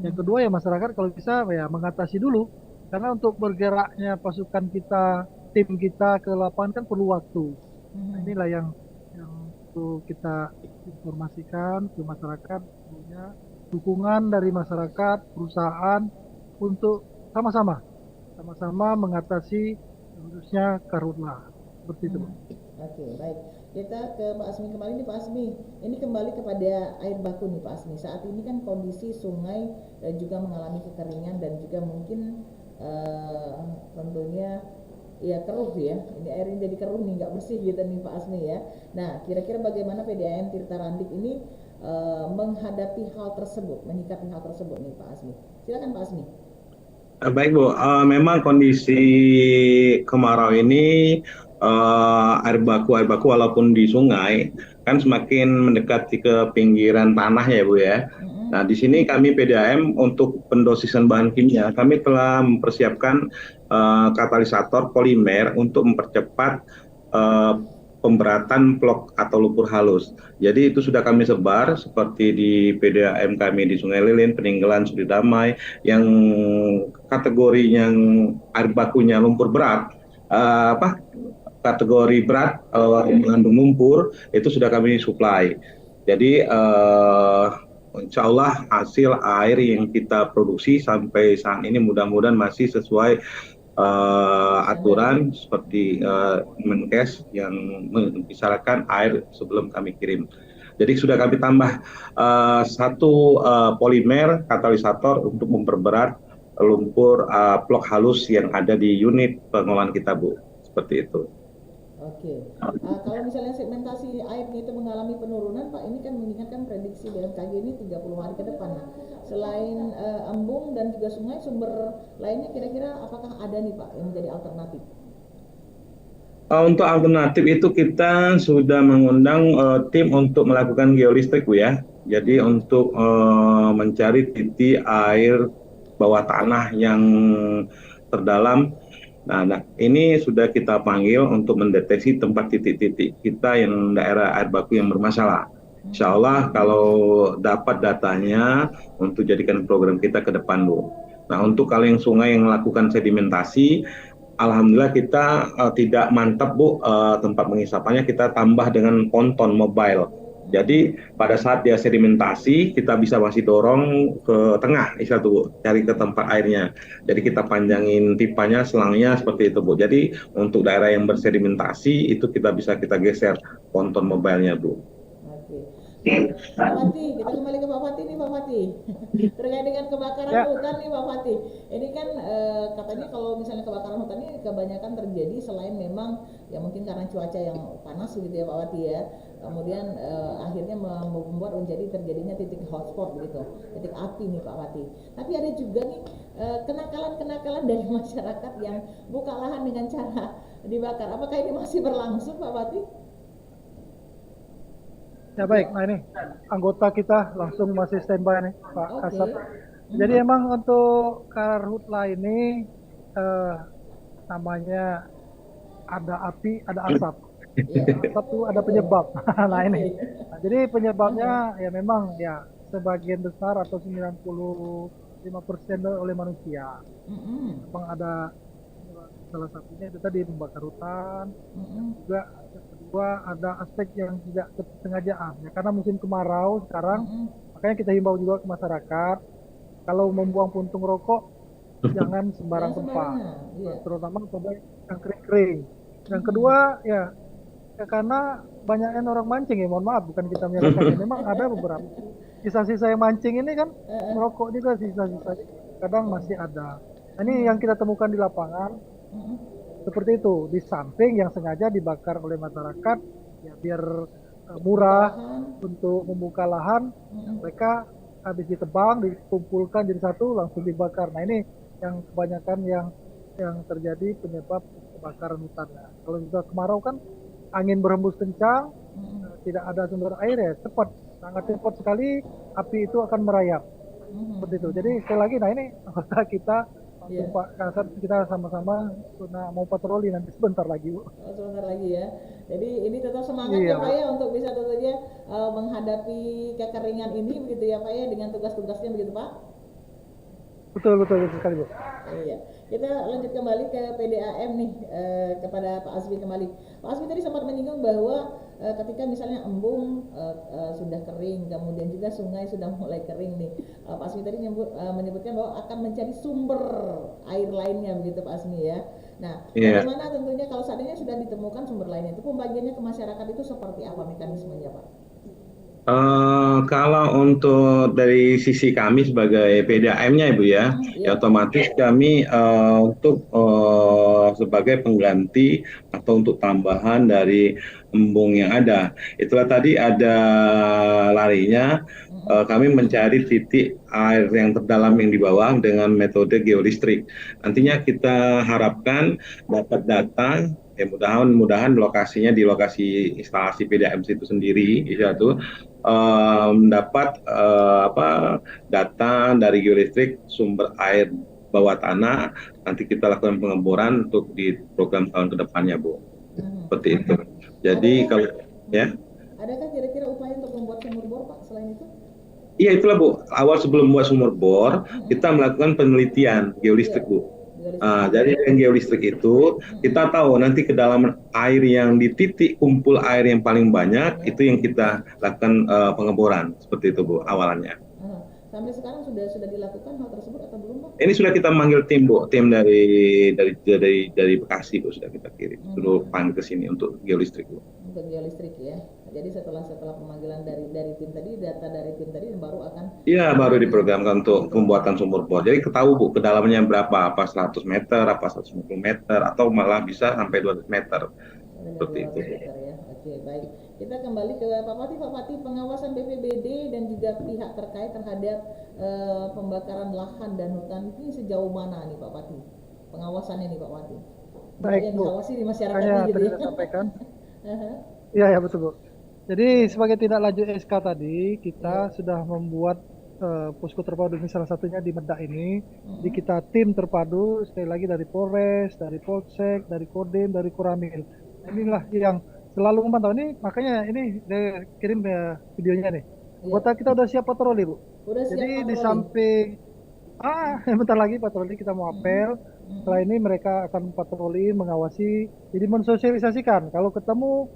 Yang kedua ya masyarakat kalau bisa ya mengatasi dulu. Karena untuk bergeraknya pasukan kita, tim kita ke lapangan kan perlu waktu. Nah, inilah yang perlu kita informasikan ke masyarakat, punya dukungan dari masyarakat, perusahaan untuk sama-sama mengatasi khususnya karhutlah seperti itu. Oke, baik. Kita ke Pak Asmi kembali nih Pak Asmi. Ini kembali kepada air baku nih Pak Asmi. Saat ini kan kondisi sungai juga mengalami kekeringan dan juga mungkin tentunya ya keruh ya. Ini airnya jadi keruh nih, nggak bersih gitu nih Pak Asmi ya. Nah, kira-kira bagaimana PDAM Tirta Randik ini menghadapi hal tersebut, menyikapi hal tersebut nih Pak Asmi. Silakan Pak Asmi. Baik Bu, memang kondisi kemarau ini air baku walaupun di sungai kan semakin mendekati ke pinggiran tanah ya Bu ya. Nah di sini kami PDAM untuk pendosisan bahan kimia kami telah mempersiapkan katalisator polimer untuk mempercepat pemberatan plok atau lumpur halus. Jadi itu sudah kami sebar seperti di PDAM kami di Sungai Lilin, Peninggalan, Sudi Damai yang kategori yang air bakunya lumpur berat, kategori berat mengandung lumpur itu sudah kami supply. Jadi insya Allah hasil air yang kita produksi sampai saat ini mudah-mudahan masih sesuai aturan seperti Menkes yang membicarakan air sebelum kami kirim. Jadi sudah kami tambah satu polimer katalisator untuk memperberat lumpur plok halus yang ada di unit pengolahan kita Bu. Seperti itu. Oke. Kalau misalnya segmentasi airnya itu mengalami penurunan, Pak, ini kan mengingatkan prediksi BMKG ini 30 hari ke depan. Nah, selain embung dan juga sungai, sumber lainnya kira-kira apakah ada nih, Pak, yang menjadi alternatif? Untuk alternatif itu kita sudah mengundang tim untuk melakukan geolistrik, Bu ya. Jadi untuk mencari titik air bawah tanah yang terdalam. Nah, ini sudah kita panggil untuk mendeteksi tempat titik-titik kita yang daerah air baku yang bermasalah. Insya Allah kalau dapat datanya untuk jadikan program kita ke depan, Bu. Nah, untuk kalau yang sungai yang melakukan sedimentasi, alhamdulillah kita tidak mantap, Bu, tempat pengisapannya kita tambah dengan ponton mobile. Jadi pada saat dia sedimentasi kita bisa masih dorong ke tengah, istilah tuh, Bu, cari ke tempat airnya. Jadi kita panjangin pipanya, selangnya seperti itu, Bu. Jadi untuk daerah yang bersedimentasi itu kita geser ponton mobilenya, Bu. Oke. Pak Fatih, kita kembali ke Pak Fatih nih, Pak Fatih. Terkait dengan kebakaran hutan nih, Pak Fatih. Ini kan katanya kalau misalnya kebakaran hutan ini kebanyakan terjadi selain memang ya mungkin karena cuaca yang panas gitu ya, Pak Fatih ya. Kemudian akhirnya membuat terjadinya titik hotspot begitu, titik api nih, Pak Fatih. Tapi ada juga nih kenakalan-kenakalan dari masyarakat yang buka lahan dengan cara dibakar. Apakah ini masih berlangsung, Pak Fatih? Ya baik, nah ini anggota kita langsung masih standby nih, Pak Kasat. Jadi emang untuk karhutla ini namanya ada api, ada asap. Asap itu ada penyebab. Nah ini. Nah, jadi penyebabnya ya memang ya sebagian besar atau 95% oleh manusia. Memang ada salah satunya itu tadi membakar hutan, juga kedua ada aspek yang tidak kesengajaan ya, karena musim kemarau sekarang, makanya kita himbau juga ke masyarakat kalau membuang puntung rokok jangan sembarang tempat, terutama pada yang kering-kering. Yang kedua ya karena banyaknya orang mancing ya, mohon maaf bukan kita menyalahkan, memang ada beberapa sisa-sisa yang mancing ini kan merokok juga, sisa-sisa kadang masih ada. Nah, ini yang kita temukan di lapangan. Seperti itu, di samping yang sengaja dibakar oleh masyarakat ya biar murah untuk membuka lahan, mereka habis ditebang, dikumpulkan jadi satu langsung dibakar. Nah ini yang kebanyakan yang terjadi penyebab kebakaran hutan. Kalau sudah kemarau kan angin berhembus kencang, tidak ada sumber air ya cepat, sangat cepat sekali api itu akan merayap. Seperti itu. Jadi sekali lagi, nah ini anggota kita Pak Kasat, kita sama-sama mau patroli nanti sebentar lagi, Bu. Sebentar lagi ya. Jadi ini tetap semangat ya Pak ya untuk bisa tentunya menghadapi kekeringan ini begitu ya Pak ya, dengan tugas-tugasnya begitu Pak. Betul sekali, Bu. Iya. Kita lanjut kembali ke PDAM nih, kepada Pak Asfi kembali. Pak Asfi tadi sempat menyinggung bahwa ketika misalnya embung sudah kering, kemudian juga sungai sudah mulai kering nih, Pak Asmi tadi menyebutkan bahwa akan mencari sumber air lainnya begitu Pak Asmi ya. Nah, bagaimana tentunya kalau seandainya sudah ditemukan sumber lainnya itu pembagiannya ke masyarakat itu seperti apa mekanismenya Pak? Kalau untuk dari sisi kami sebagai PDAM-nya Ibu ya, ya otomatis kami untuk sebagai pengganti atau untuk tambahan dari embung yang ada. Itulah tadi ada larinya, kami mencari titik air yang terdalam yang di bawah dengan metode geolistrik. Nantinya kita harapkan dapat data. Ya mudah-mudahan lokasinya di lokasi instalasi PDAM itu sendiri, itu mendapat data dari geolistrik sumber air bawah tanah. Nanti kita lakukan pengeboran untuk di program tahun kedepannya, Bu. Seperti itu. Jadi kalau ya. Adakah kira-kira upaya untuk membuat sumur bor Pak selain itu? Iya itulah Bu. Awal sebelum membuat sumur bor, kita melakukan penelitian geolistrik Bu. Jadi dengan geolistrik itu kita tahu nanti kedalaman air yang di titik kumpul air yang paling banyak itu yang kita lakukan pengeboran seperti itu Bu awalannya. Sampai sekarang sudah dilakukan hal tersebut atau belum Pak? Ini sudah kita manggil tim Bu, tim dari Bekasi Bu, sudah kita kirim suruh panggil ke sini untuk geolistrik Bu. Untuk geolistrik ya. Jadi setelah pemanggilan dari tim tadi, data dari tim tadi baru akan. Iya, baru diprogramkan untuk pembuatan sumur bor. Jadi ketahui Bu kedalamannya berapa, apa 100 meter, apa 150 meter, atau malah bisa sampai 200 meter. Lebih Seperti dari itu. 200 meter ya. Oke, baik. Kita kembali ke Pak Pati. Pak Pati, pengawasan BPBD dan juga pihak terkait terhadap pembakaran lahan dan hutan ini sejauh mana nih Pak Pati? Pengawasannya nih Pak Pati. Baik Yang Bu, diawasi di masyarakatnya makanya gitu tadi ya. saya sampaikan. Aha, Iya ya betul Bu. Jadi sebagai tindak lanjut SK tadi kita iya. sudah membuat posko terpadu ini salah satunya di Medak ini. Jadi Mm-mm. kita tim terpadu sekali lagi dari Polres, dari Polsek, dari Kodim, dari Koramil. Inilah yang selalu memantau ini, makanya ini dia kirim videonya nih. Iya. Anggota kita udah siap patroli Bu. Udah siap Jadi di patroli. samping bentar lagi patroli kita mau apel. Setelah ini mereka akan patroli, mengawasi, jadi mensosialisasikan. Kalau ketemu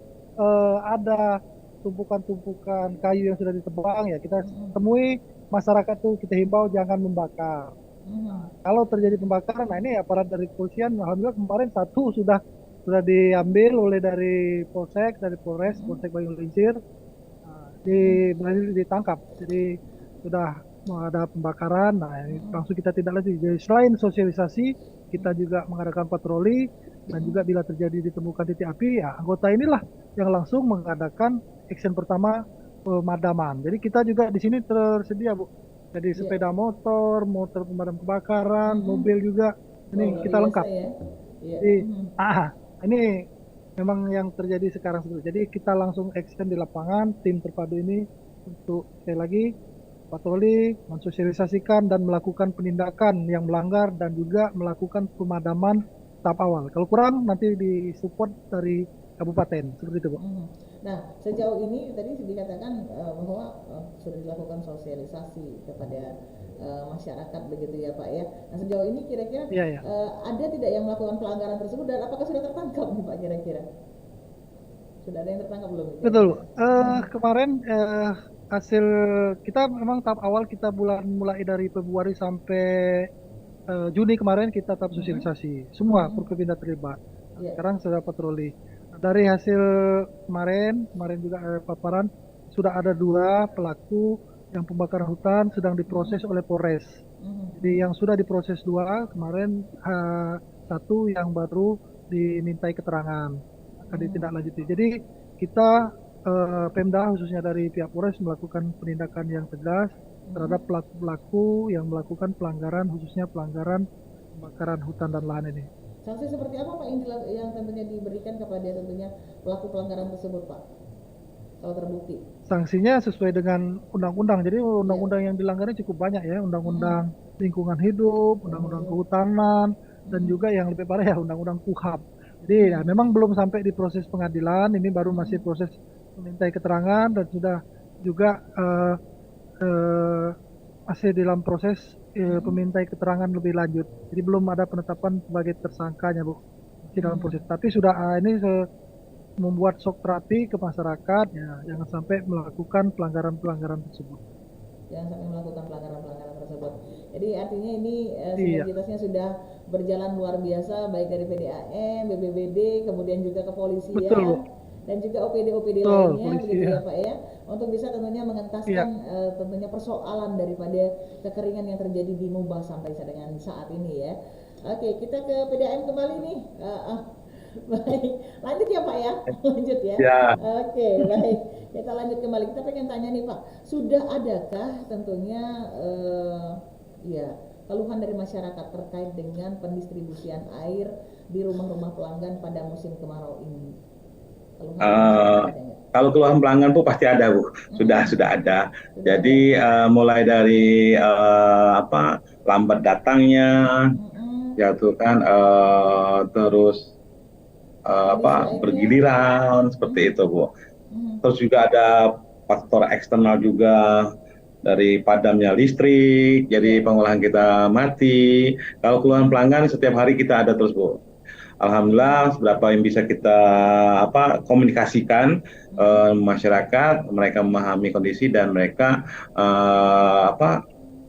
ada tumpukan-tumpukan kayu yang sudah ditebang, ya kita temui masyarakat tuh, kita himbau jangan membakar. Kalau terjadi pembakaran, nah ini aparat dari kepolisian, alhamdulillah kemarin satu sudah diambil oleh dari Polsek, dari Polres, Polsek Banyulincir, berhasil ditangkap. Jadi sudah ada pembakaran, nah ini langsung kita tindak lanjut. Jadi selain sosialisasi, kita juga mengadakan patroli dan juga bila terjadi ditemukan titik api, ya anggota inilah yang langsung mengadakan action pertama pemadaman. Jadi kita juga di sini tersedia Bu. Jadi sepeda motor, motor pemadam kebakaran, mobil juga. Ini kita lengkap. Ya. Jadi ini memang yang terjadi sekarang seperti. Jadi kita langsung action di lapangan, tim terpadu ini untuk sekali lagi patroli, mensosialisasikan dan melakukan penindakan yang melanggar dan juga melakukan pemadaman tahap awal. Kalau kurang nanti disupport dari kabupaten, seperti itu Bu. Nah, sejauh ini tadi dikatakan bahwa sudah dilakukan sosialisasi kepada masyarakat begitu ya Pak ya. Nah, sejauh ini kira-kira ada tidak yang melakukan pelanggaran tersebut dan apakah sudah tertangkap nih Pak kira-kira? Sudah ada yang tertangkap belum? Betul. Kemarin hasil kita memang tahap awal kita mulai dari Februari sampai Juni kemarin kita tahap sosialisasi. Semua Forkopimda terlibat. Sekarang sudah patroli. Dari hasil kemarin juga ada paparan, sudah ada 2 pelaku yang pembakaran hutan sedang diproses oleh Polres. Jadi yang sudah diproses 2, kemarin 1 yang baru dimintai keterangan, akan ditindaklanjuti. Jadi kita Pemda khususnya dari pihak Polres melakukan penindakan yang tegas terhadap pelaku-pelaku yang melakukan pelanggaran, khususnya pelanggaran pembakaran hutan dan lahan ini. Sanksi seperti apa Pak yang tentunya diberikan kepada tentunya pelaku pelanggaran tersebut Pak? Kalau terbukti. Sanksinya sesuai dengan undang-undang. Jadi undang-undang yang dilanggarnya cukup banyak ya. Undang-undang lingkungan hidup, undang-undang kehutanan, dan juga yang lebih parah ya undang-undang KUHP. Jadi ya, memang belum sampai di proses pengadilan. Ini baru masih proses memintai keterangan dan sudah juga masih dalam proses pemintai keterangan lebih lanjut. Jadi belum ada penetapan sebagai tersangkanya Bu. Masih dalam proses. Tapi sudah ini membuat shock terapi ke masyarakat, ya jangan sampai melakukan pelanggaran-pelanggaran tersebut. Jangan sampai melakukan pelanggaran-pelanggaran tersebut. Jadi artinya ini sinergitasnya sudah berjalan luar biasa, baik dari PDAM, BPBD, kemudian juga kepolisian, dan juga OPD-OPD lainnya, begitu ya Pak ya, untuk bisa tentunya mengentaskan tentunya persoalan daripada kekeringan yang terjadi di Mubah sampai dengan saat ini ya. Oke, kita ke PDAM kembali nih. Baik, lanjut ya Pak ya, lanjut ya. Oke, baik, kita lanjut kembali. Kita pengen tanya nih Pak, sudah adakah tentunya keluhan dari masyarakat terkait dengan pendistribusian air di rumah-rumah pelanggan pada musim kemarau ini? Kalau keluhan pelanggan Bu pasti ada Bu, sudah ada. Jadi mulai dari lambat datangnya, ya tuh kan, terus bergiliran seperti itu Bu. Terus juga ada faktor eksternal juga dari padamnya listrik, jadi pengolahan kita mati. Kalau keluhan pelanggan setiap hari kita ada terus Bu. Alhamdulillah seberapa yang bisa kita komunikasikan masyarakat, mereka memahami kondisi dan mereka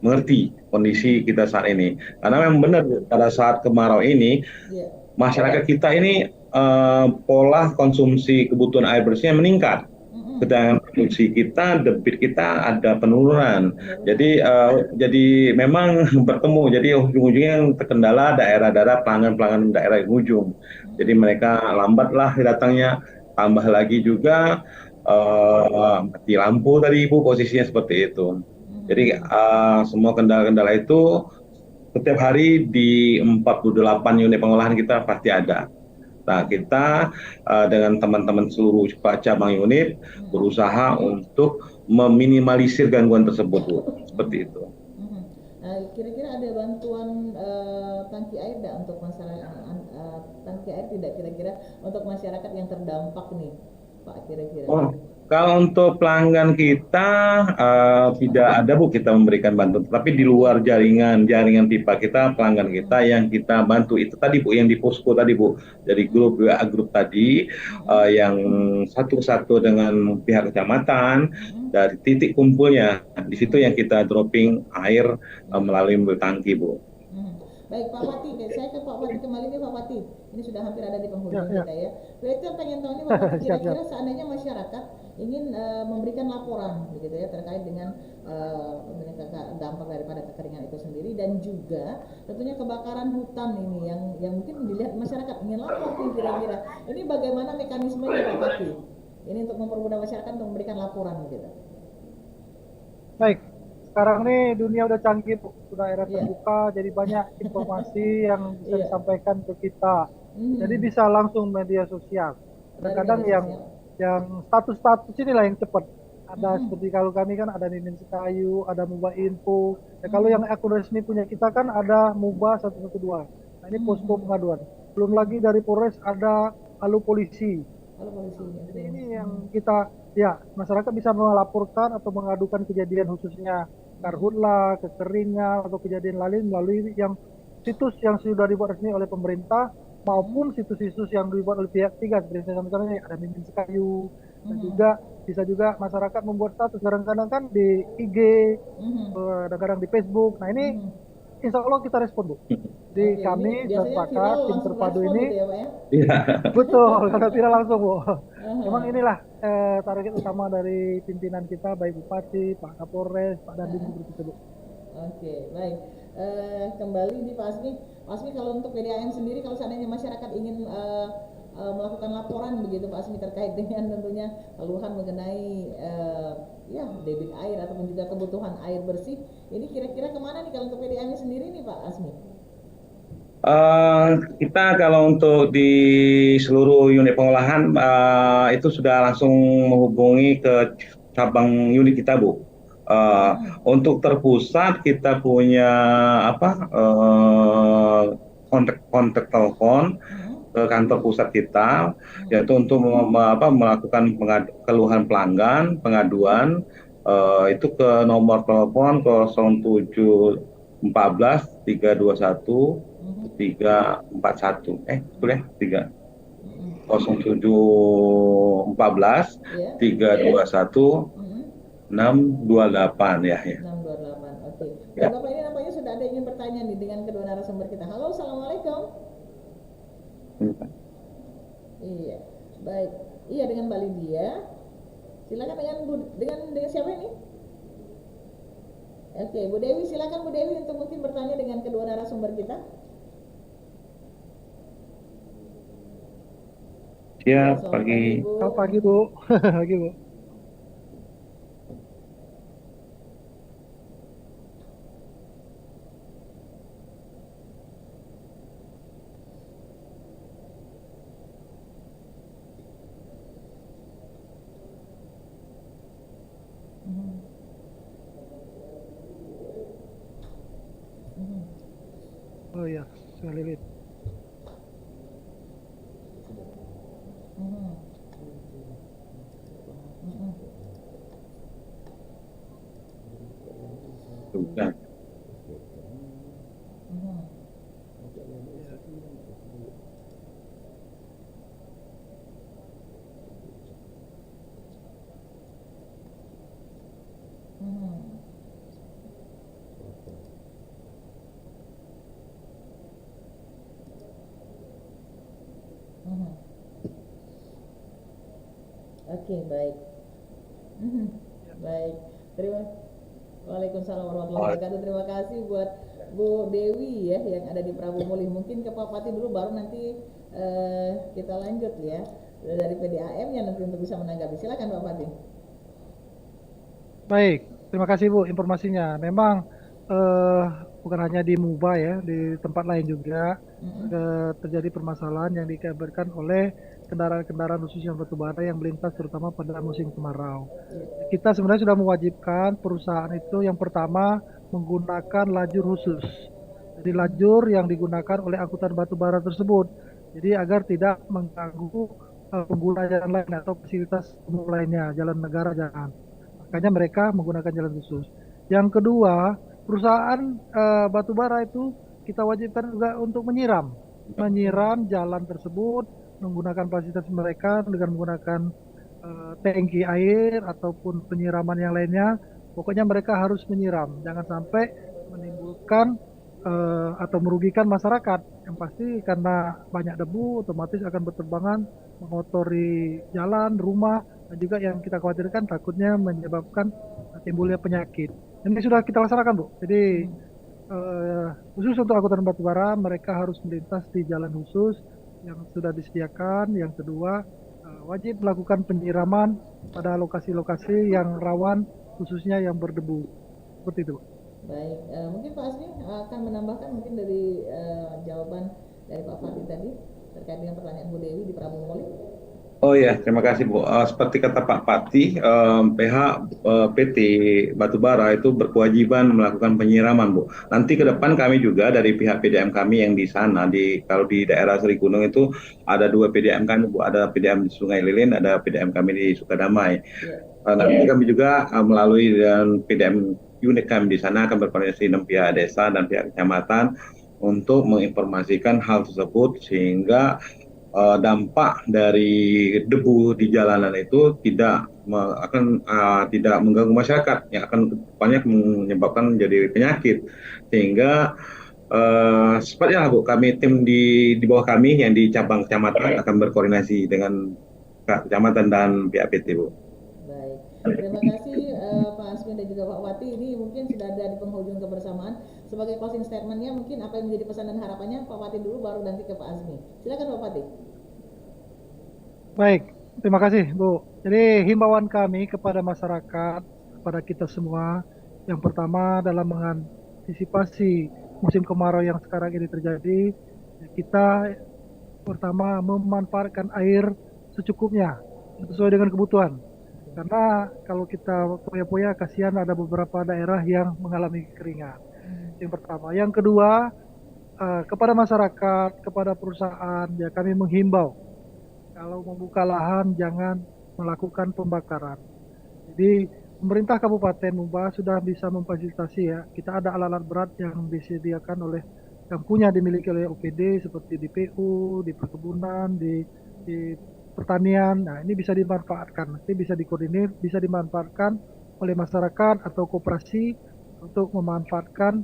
mengerti kondisi kita saat ini. Karena memang benar pada saat kemarau ini masyarakat kita ini pola konsumsi kebutuhan air bersihnya meningkat. Ketegangan produksi kita, debit kita ada penurunan. Jadi memang bertemu. Jadi ujung-ujungnya yang terkendala daerah-daerah pelanggan-pelanggan daerah yang ujung. Jadi mereka lambatlah datangnya. Tambah lagi juga mati lampu tadi Ibu posisinya seperti itu. Jadi semua kendala-kendala itu setiap hari di 48 unit pengolahan kita pasti ada. Nah, kita dengan teman-teman seluruh cabang unit berusaha untuk meminimalisir gangguan tersebut, Bu. Seperti itu. Nah, kira-kira ada bantuan tangki air tidak untuk masyarakat? Tangki air tidak kira-kira untuk masyarakat yang terdampak nih, Pak, kira-kira? Oh, kalau untuk pelanggan kita tidak ada Bu kita memberikan bantuan, tapi di luar jaringan pipa kita pelanggan kita yang kita bantu itu tadi Bu yang di posko tadi Bu dari grup WA grup tadi yang satu-satu dengan pihak kecamatan dari titik kumpulnya di situ yang kita dropping air melalui mobil tangki Bu. Baik Pak Pati, saya ke Pak Pati kembali nih Pak Pati. Ini sudah hampir ada di penghujung kita ya. Kita pengen tahu nih Pak Pati, kira-kira seandainya masyarakat ingin memberikan laporan begitu ya terkait dengan dampak daripada kekeringan itu sendiri dan juga tentunya kebakaran hutan ini yang mungkin dilihat masyarakat ingin lapor nih kira-kira. Ini bagaimana mekanismenya Pak Pati? Ini untuk mempermudah masyarakat untuk memberikan laporan gitu. Baik. Sekarang nih dunia udah canggih, sudah era terbuka, jadi banyak informasi yang bisa disampaikan ke kita. Jadi bisa langsung media sosial. Kadang-kadang yang status-status inilah yang cepat. Ada seperti kalau kami kan ada Mimin Sekayu, ada Muba Info. Ya, kalau yang akun resmi punya kita kan ada Muba 112. Nah, ini posko pengaduan. Belum lagi dari Polres ada Halo Polisi. Jadi ini yang kita masyarakat bisa melaporkan atau mengadukan kejadian khususnya karhutlah, kekeringan atau kejadian lain melalui yang situs yang sudah dibuat resmi oleh pemerintah maupun situs-situs yang dibuat oleh pihak ketiga seperti misalnya ada Mimin Sekayu dan juga bisa juga masyarakat membuat status kadang-kadang kan di IG, kadang-kadang di Facebook. Nah ini insya Allah kita respon Bu. Di kami sudah sepakat tim terpadu ini. Gitu ya, Pak, ya? Betul, karena tidak langsung Bu. Memang inilah target utama dari pimpinan kita, baik Bupati, Pak Kapolres, Pak Dandim seperti itu Bu. Oke, baik. Kembali di Pak Asmi. Pak Asmi, kalau untuk PDAM sendiri, kalau seandainya masyarakat ingin melakukan laporan begitu Pak Asmi terkait dengan tentunya keluhan mengenai debit air ataupun juga kebutuhan air bersih, ini kira-kira kemana nih kalau untuk PDAM sendiri nih Pak Asmi? Kita kalau untuk di seluruh unit pengolahan itu sudah langsung menghubungi ke cabang unit kita Bu. Untuk terpusat kita punya kontak telepon ke kantor pusat kita yaitu untuk melakukan keluhan pelanggan pengaduan itu ke nomor telepon 0714 321 341 betul ya 0714 321 628 ya. 628, oke. Dan Bapak ini nampaknya sudah ada yang ingin bertanya nih dengan kedua narasumber kita. Halo, assalamualaikum. Iya, baik. Iya dengan Mbak Lydia. Silakan dengan siapa ini? Oke, Bu Dewi, silakan Bu Dewi untuk mungkin bertanya dengan kedua narasumber kita. Ya, pagi. Selamat pagi Bu. Pagi Bu. Oh iya, sudah lihat. Bukan. Oke, baik. Mhm. Baik, terima Waalaikumsalam warahmatullahi wabarakatuh. Terima kasih buat Bu Dewi ya yang ada di Prabu Mulih. Mungkin ke Pak Pati dulu baru nanti kita lanjut ya dari PDAM ya nanti untuk bisa menanggapi. Silakan Pak Pati. Baik, terima kasih Bu informasinya. Memang eh, bukan hanya di MUBA ya, di tempat lain juga terjadi permasalahan yang dikabarkan oleh kendaraan-kendaraan khususnya batubara yang melintas terutama pada musim kemarau. Kita sebenarnya sudah mewajibkan perusahaan itu yang pertama menggunakan lajur khusus. Jadi lajur yang digunakan oleh angkutan batubara tersebut. Jadi agar tidak mengganggu pengguna jalan lain atau fasilitas umum lainnya, jalan negara jangan. Makanya mereka menggunakan jalan khusus. Yang kedua, perusahaan batubara itu kita wajibkan juga untuk menyiram jalan tersebut menggunakan fasilitas mereka dengan menggunakan tangki air ataupun penyiraman yang lainnya. Pokoknya mereka harus menyiram, jangan sampai menimbulkan atau merugikan masyarakat. Yang pasti karena banyak debu, otomatis akan berterbangan mengotori jalan, rumah, dan juga yang kita khawatirkan takutnya menyebabkan timbulnya penyakit. Ini sudah kita laksanakan, Bu. Jadi khusus untuk angkutan batubara, mereka harus melintas di jalan khusus yang sudah disediakan. Yang kedua, wajib melakukan penyiraman pada lokasi-lokasi yang rawan, khususnya yang berdebu. Seperti itu, Bu. Baik, mungkin Pak Asmi akan menambahkan mungkin dari jawaban dari Pak Fatih tadi terkait dengan pertanyaan Bu Dewi di Prabu Mulih. Oh ya, terima kasih Bu. Seperti kata Pak Pati, PT Batubara itu berkewajiban melakukan penyiraman, Bu. Nanti ke depan kami juga dari pihak PDAM kami yang di sana, kalau di daerah Seri Gunung itu ada 2 PDAM kami, Bu. Ada PDAM di Sungai Lilin, ada PDAM kami di Sukadamai. Nanti kami juga melalui dan PDAM unit kami di sana akan berkoordinasi dengan pihak desa dan pihak kecamatan untuk menginformasikan hal tersebut sehingga dampak dari debu di jalanan itu tidak mengganggu masyarakat yang akan banyak menyebabkan menjadi penyakit sehingga sepertinya Bu kami tim di bawah kami yang di cabang kecamatan akan berkoordinasi dengan kecamatan dan pihak PT Bu. Baik, terima kasih Pak Asmi dan juga Pak Wati. Ini mungkin sudah ada di penghujung kebersamaan. Sebagai closing statementnya mungkin apa yang menjadi pesan dan harapannya Pak Wati dulu baru nanti ke Pak Asmi. Silakan Pak Wati. Baik, terima kasih Bu. Jadi himbauan kami kepada masyarakat, kepada kita semua, yang pertama dalam mengantisipasi musim kemarau yang sekarang ini terjadi, kita pertama memanfaatkan air secukupnya, sesuai dengan kebutuhan. Karena kalau kita poya-poya, kasihan ada beberapa daerah yang mengalami kekeringan. Yang pertama. Yang kedua, kepada masyarakat, kepada perusahaan, ya kami menghimbau kalau membuka lahan jangan melakukan pembakaran. Jadi pemerintah Kabupaten Muba sudah bisa memfasilitasi ya. Kita ada alat-alat berat yang disediakan oleh yang dimiliki oleh OPD seperti di PU, di perkebunan, di pertanian. Nah, ini bisa dimanfaatkan. Nanti bisa dikoordinir, bisa dimanfaatkan oleh masyarakat atau koperasi untuk memanfaatkan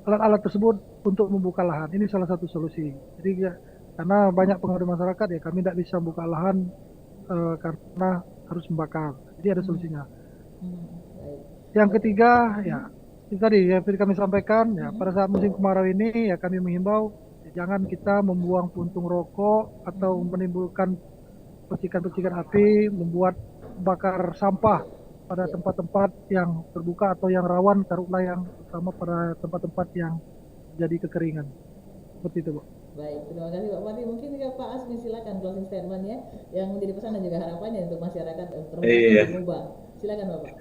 alat-alat tersebut untuk membuka lahan. Ini salah satu solusi. Jadi ya, karena banyak pengaruh masyarakat ya kami tidak bisa membuka lahan karena harus membakar. Jadi ada solusinya. Yang ketiga ya itu tadi ya kami sampaikan ya pada saat musim kemarau ini ya kami menghimbau ya, jangan kita membuang puntung rokok atau menimbulkan percikan-percikan api, membuat bakar sampah pada tempat-tempat yang terbuka atau yang rawan taruhlah yang terutama pada tempat-tempat yang jadi kekeringan. Seperti itu, Bu. Baik, terima kasih Pak Pati. Mungkin juga Pak Asmi silakan closing statement-nya yang menjadi pesan dan juga harapannya untuk masyarakat terutama di Muba. Silakan Bapak.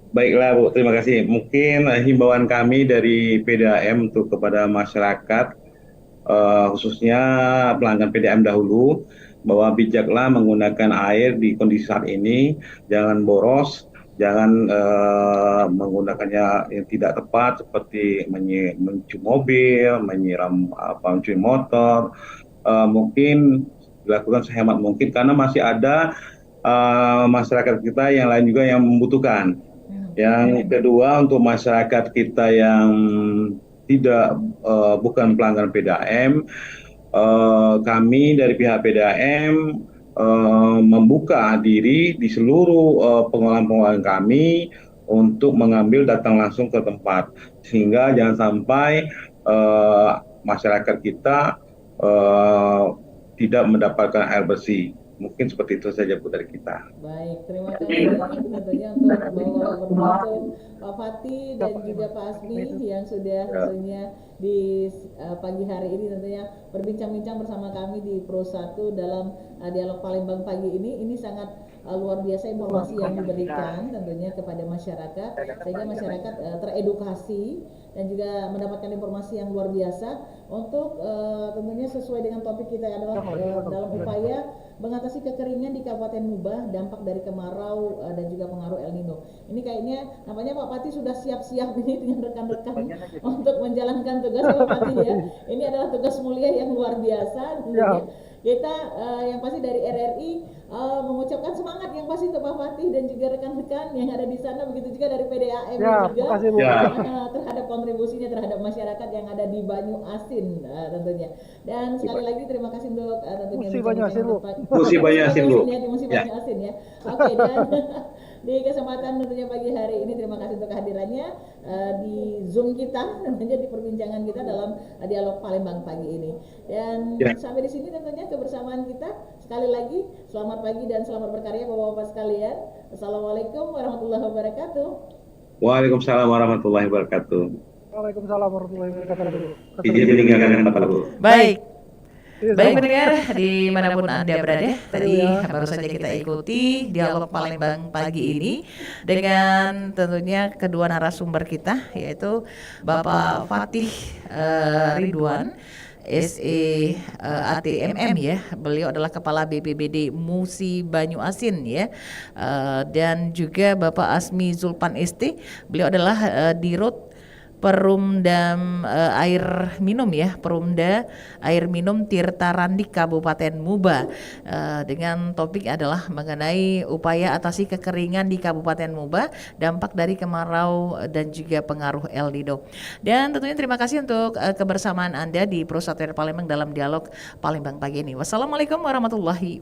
Baiklah Bu, terima kasih. Mungkin himbauan kami dari PDAM untuk kepada masyarakat khususnya pelanggan PDAM dahulu bahwa bijaklah menggunakan air di kondisi saat ini, jangan boros, jangan menggunakannya yang tidak tepat seperti mencuci mobil, menyiram mencuci motor, mungkin dilakukan sehemat mungkin karena masih ada masyarakat kita yang lain juga yang membutuhkan. Yang kedua untuk masyarakat kita yang tidak bukan pelanggan PDAM, kami dari pihak PDAM membuka diri di seluruh pengolahan-pengolahan kami untuk mengambil datang langsung ke tempat, sehingga jangan sampai masyarakat kita tidak mendapatkan air bersih. Mungkin seperti itu saja Bu dari kita. Baik, terima kasih tentunya untuk Bapak Koordinator Pak Fatih dan juga Pak Asmi yang sudah tentunya di pagi hari ini tentunya berbincang-bincang bersama kami di Pro 1 dalam dialog Palembang pagi ini. Ini sangat luar biasa informasi yang diberikan tentunya kepada masyarakat, sehingga masyarakat teredukasi dan juga mendapatkan informasi yang luar biasa untuk tentunya sesuai dengan topik kita adalah dalam upaya mengatasi kekeringan di Kabupaten Muba, dampak dari kemarau dan juga pengaruh El Nino. Ini kayaknya nampaknya Pak Pati sudah siap-siap ini dengan rekan-rekan untuk menjalankan tugas Pak Pati ya. Ini adalah tugas mulia yang luar biasa. Kita yang pasti dari RRI mengucapkan semangat yang pasti untuk Pak Fatih dan juga rekan-rekan yang ada di sana, begitu juga dari PDAM juga terhadap kontribusinya terhadap masyarakat yang ada di Banyu Asin tentunya. Dan sekali lagi terima kasih untuk tentunya Musi Banyu Asin Bu. Musi Banyu Asin Bu. Musi Banyu Asin ya. Oke, dan di kesempatan tentunya pagi hari ini terima kasih untuk kehadirannya di Zoom kita tentunya di perbincangan kita dalam dialog Palembang pagi ini. Dan sampai di sini tentunya kebersamaan kita. Sekali lagi selamat pagi dan selamat berkarya Bapak-bapak sekalian. Assalamualaikum warahmatullahi wabarakatuh. Waalaikumsalam warahmatullahi wabarakatuh. Waalaikumsalam warahmatullahi wabarakatuh. Izin meninggalkan Bapak Bu. Baik. Baik pendengar dimanapun Anda berada, tadi baru saja kita ikuti dialog Palembang pagi ini dengan tentunya kedua narasumber kita, yaitu Bapak Fatih Ridwan SE ATMM ya. Beliau adalah Kepala BPBD Musi Banyu Asin ya. Dan juga Bapak Asmi Zulpan ST, beliau adalah Dirut Perumdam air minum ya, Perumda air minum Tirta Randi Kabupaten Muba, dengan topik adalah mengenai upaya atasi kekeringan di Kabupaten Muba, dampak dari kemarau dan juga pengaruh El Nino. Dan tentunya terima kasih untuk kebersamaan Anda di Pro 1 Palembang dalam dialog Palembang pagi ini. Wassalamualaikum warahmatullahi wabarakatuh.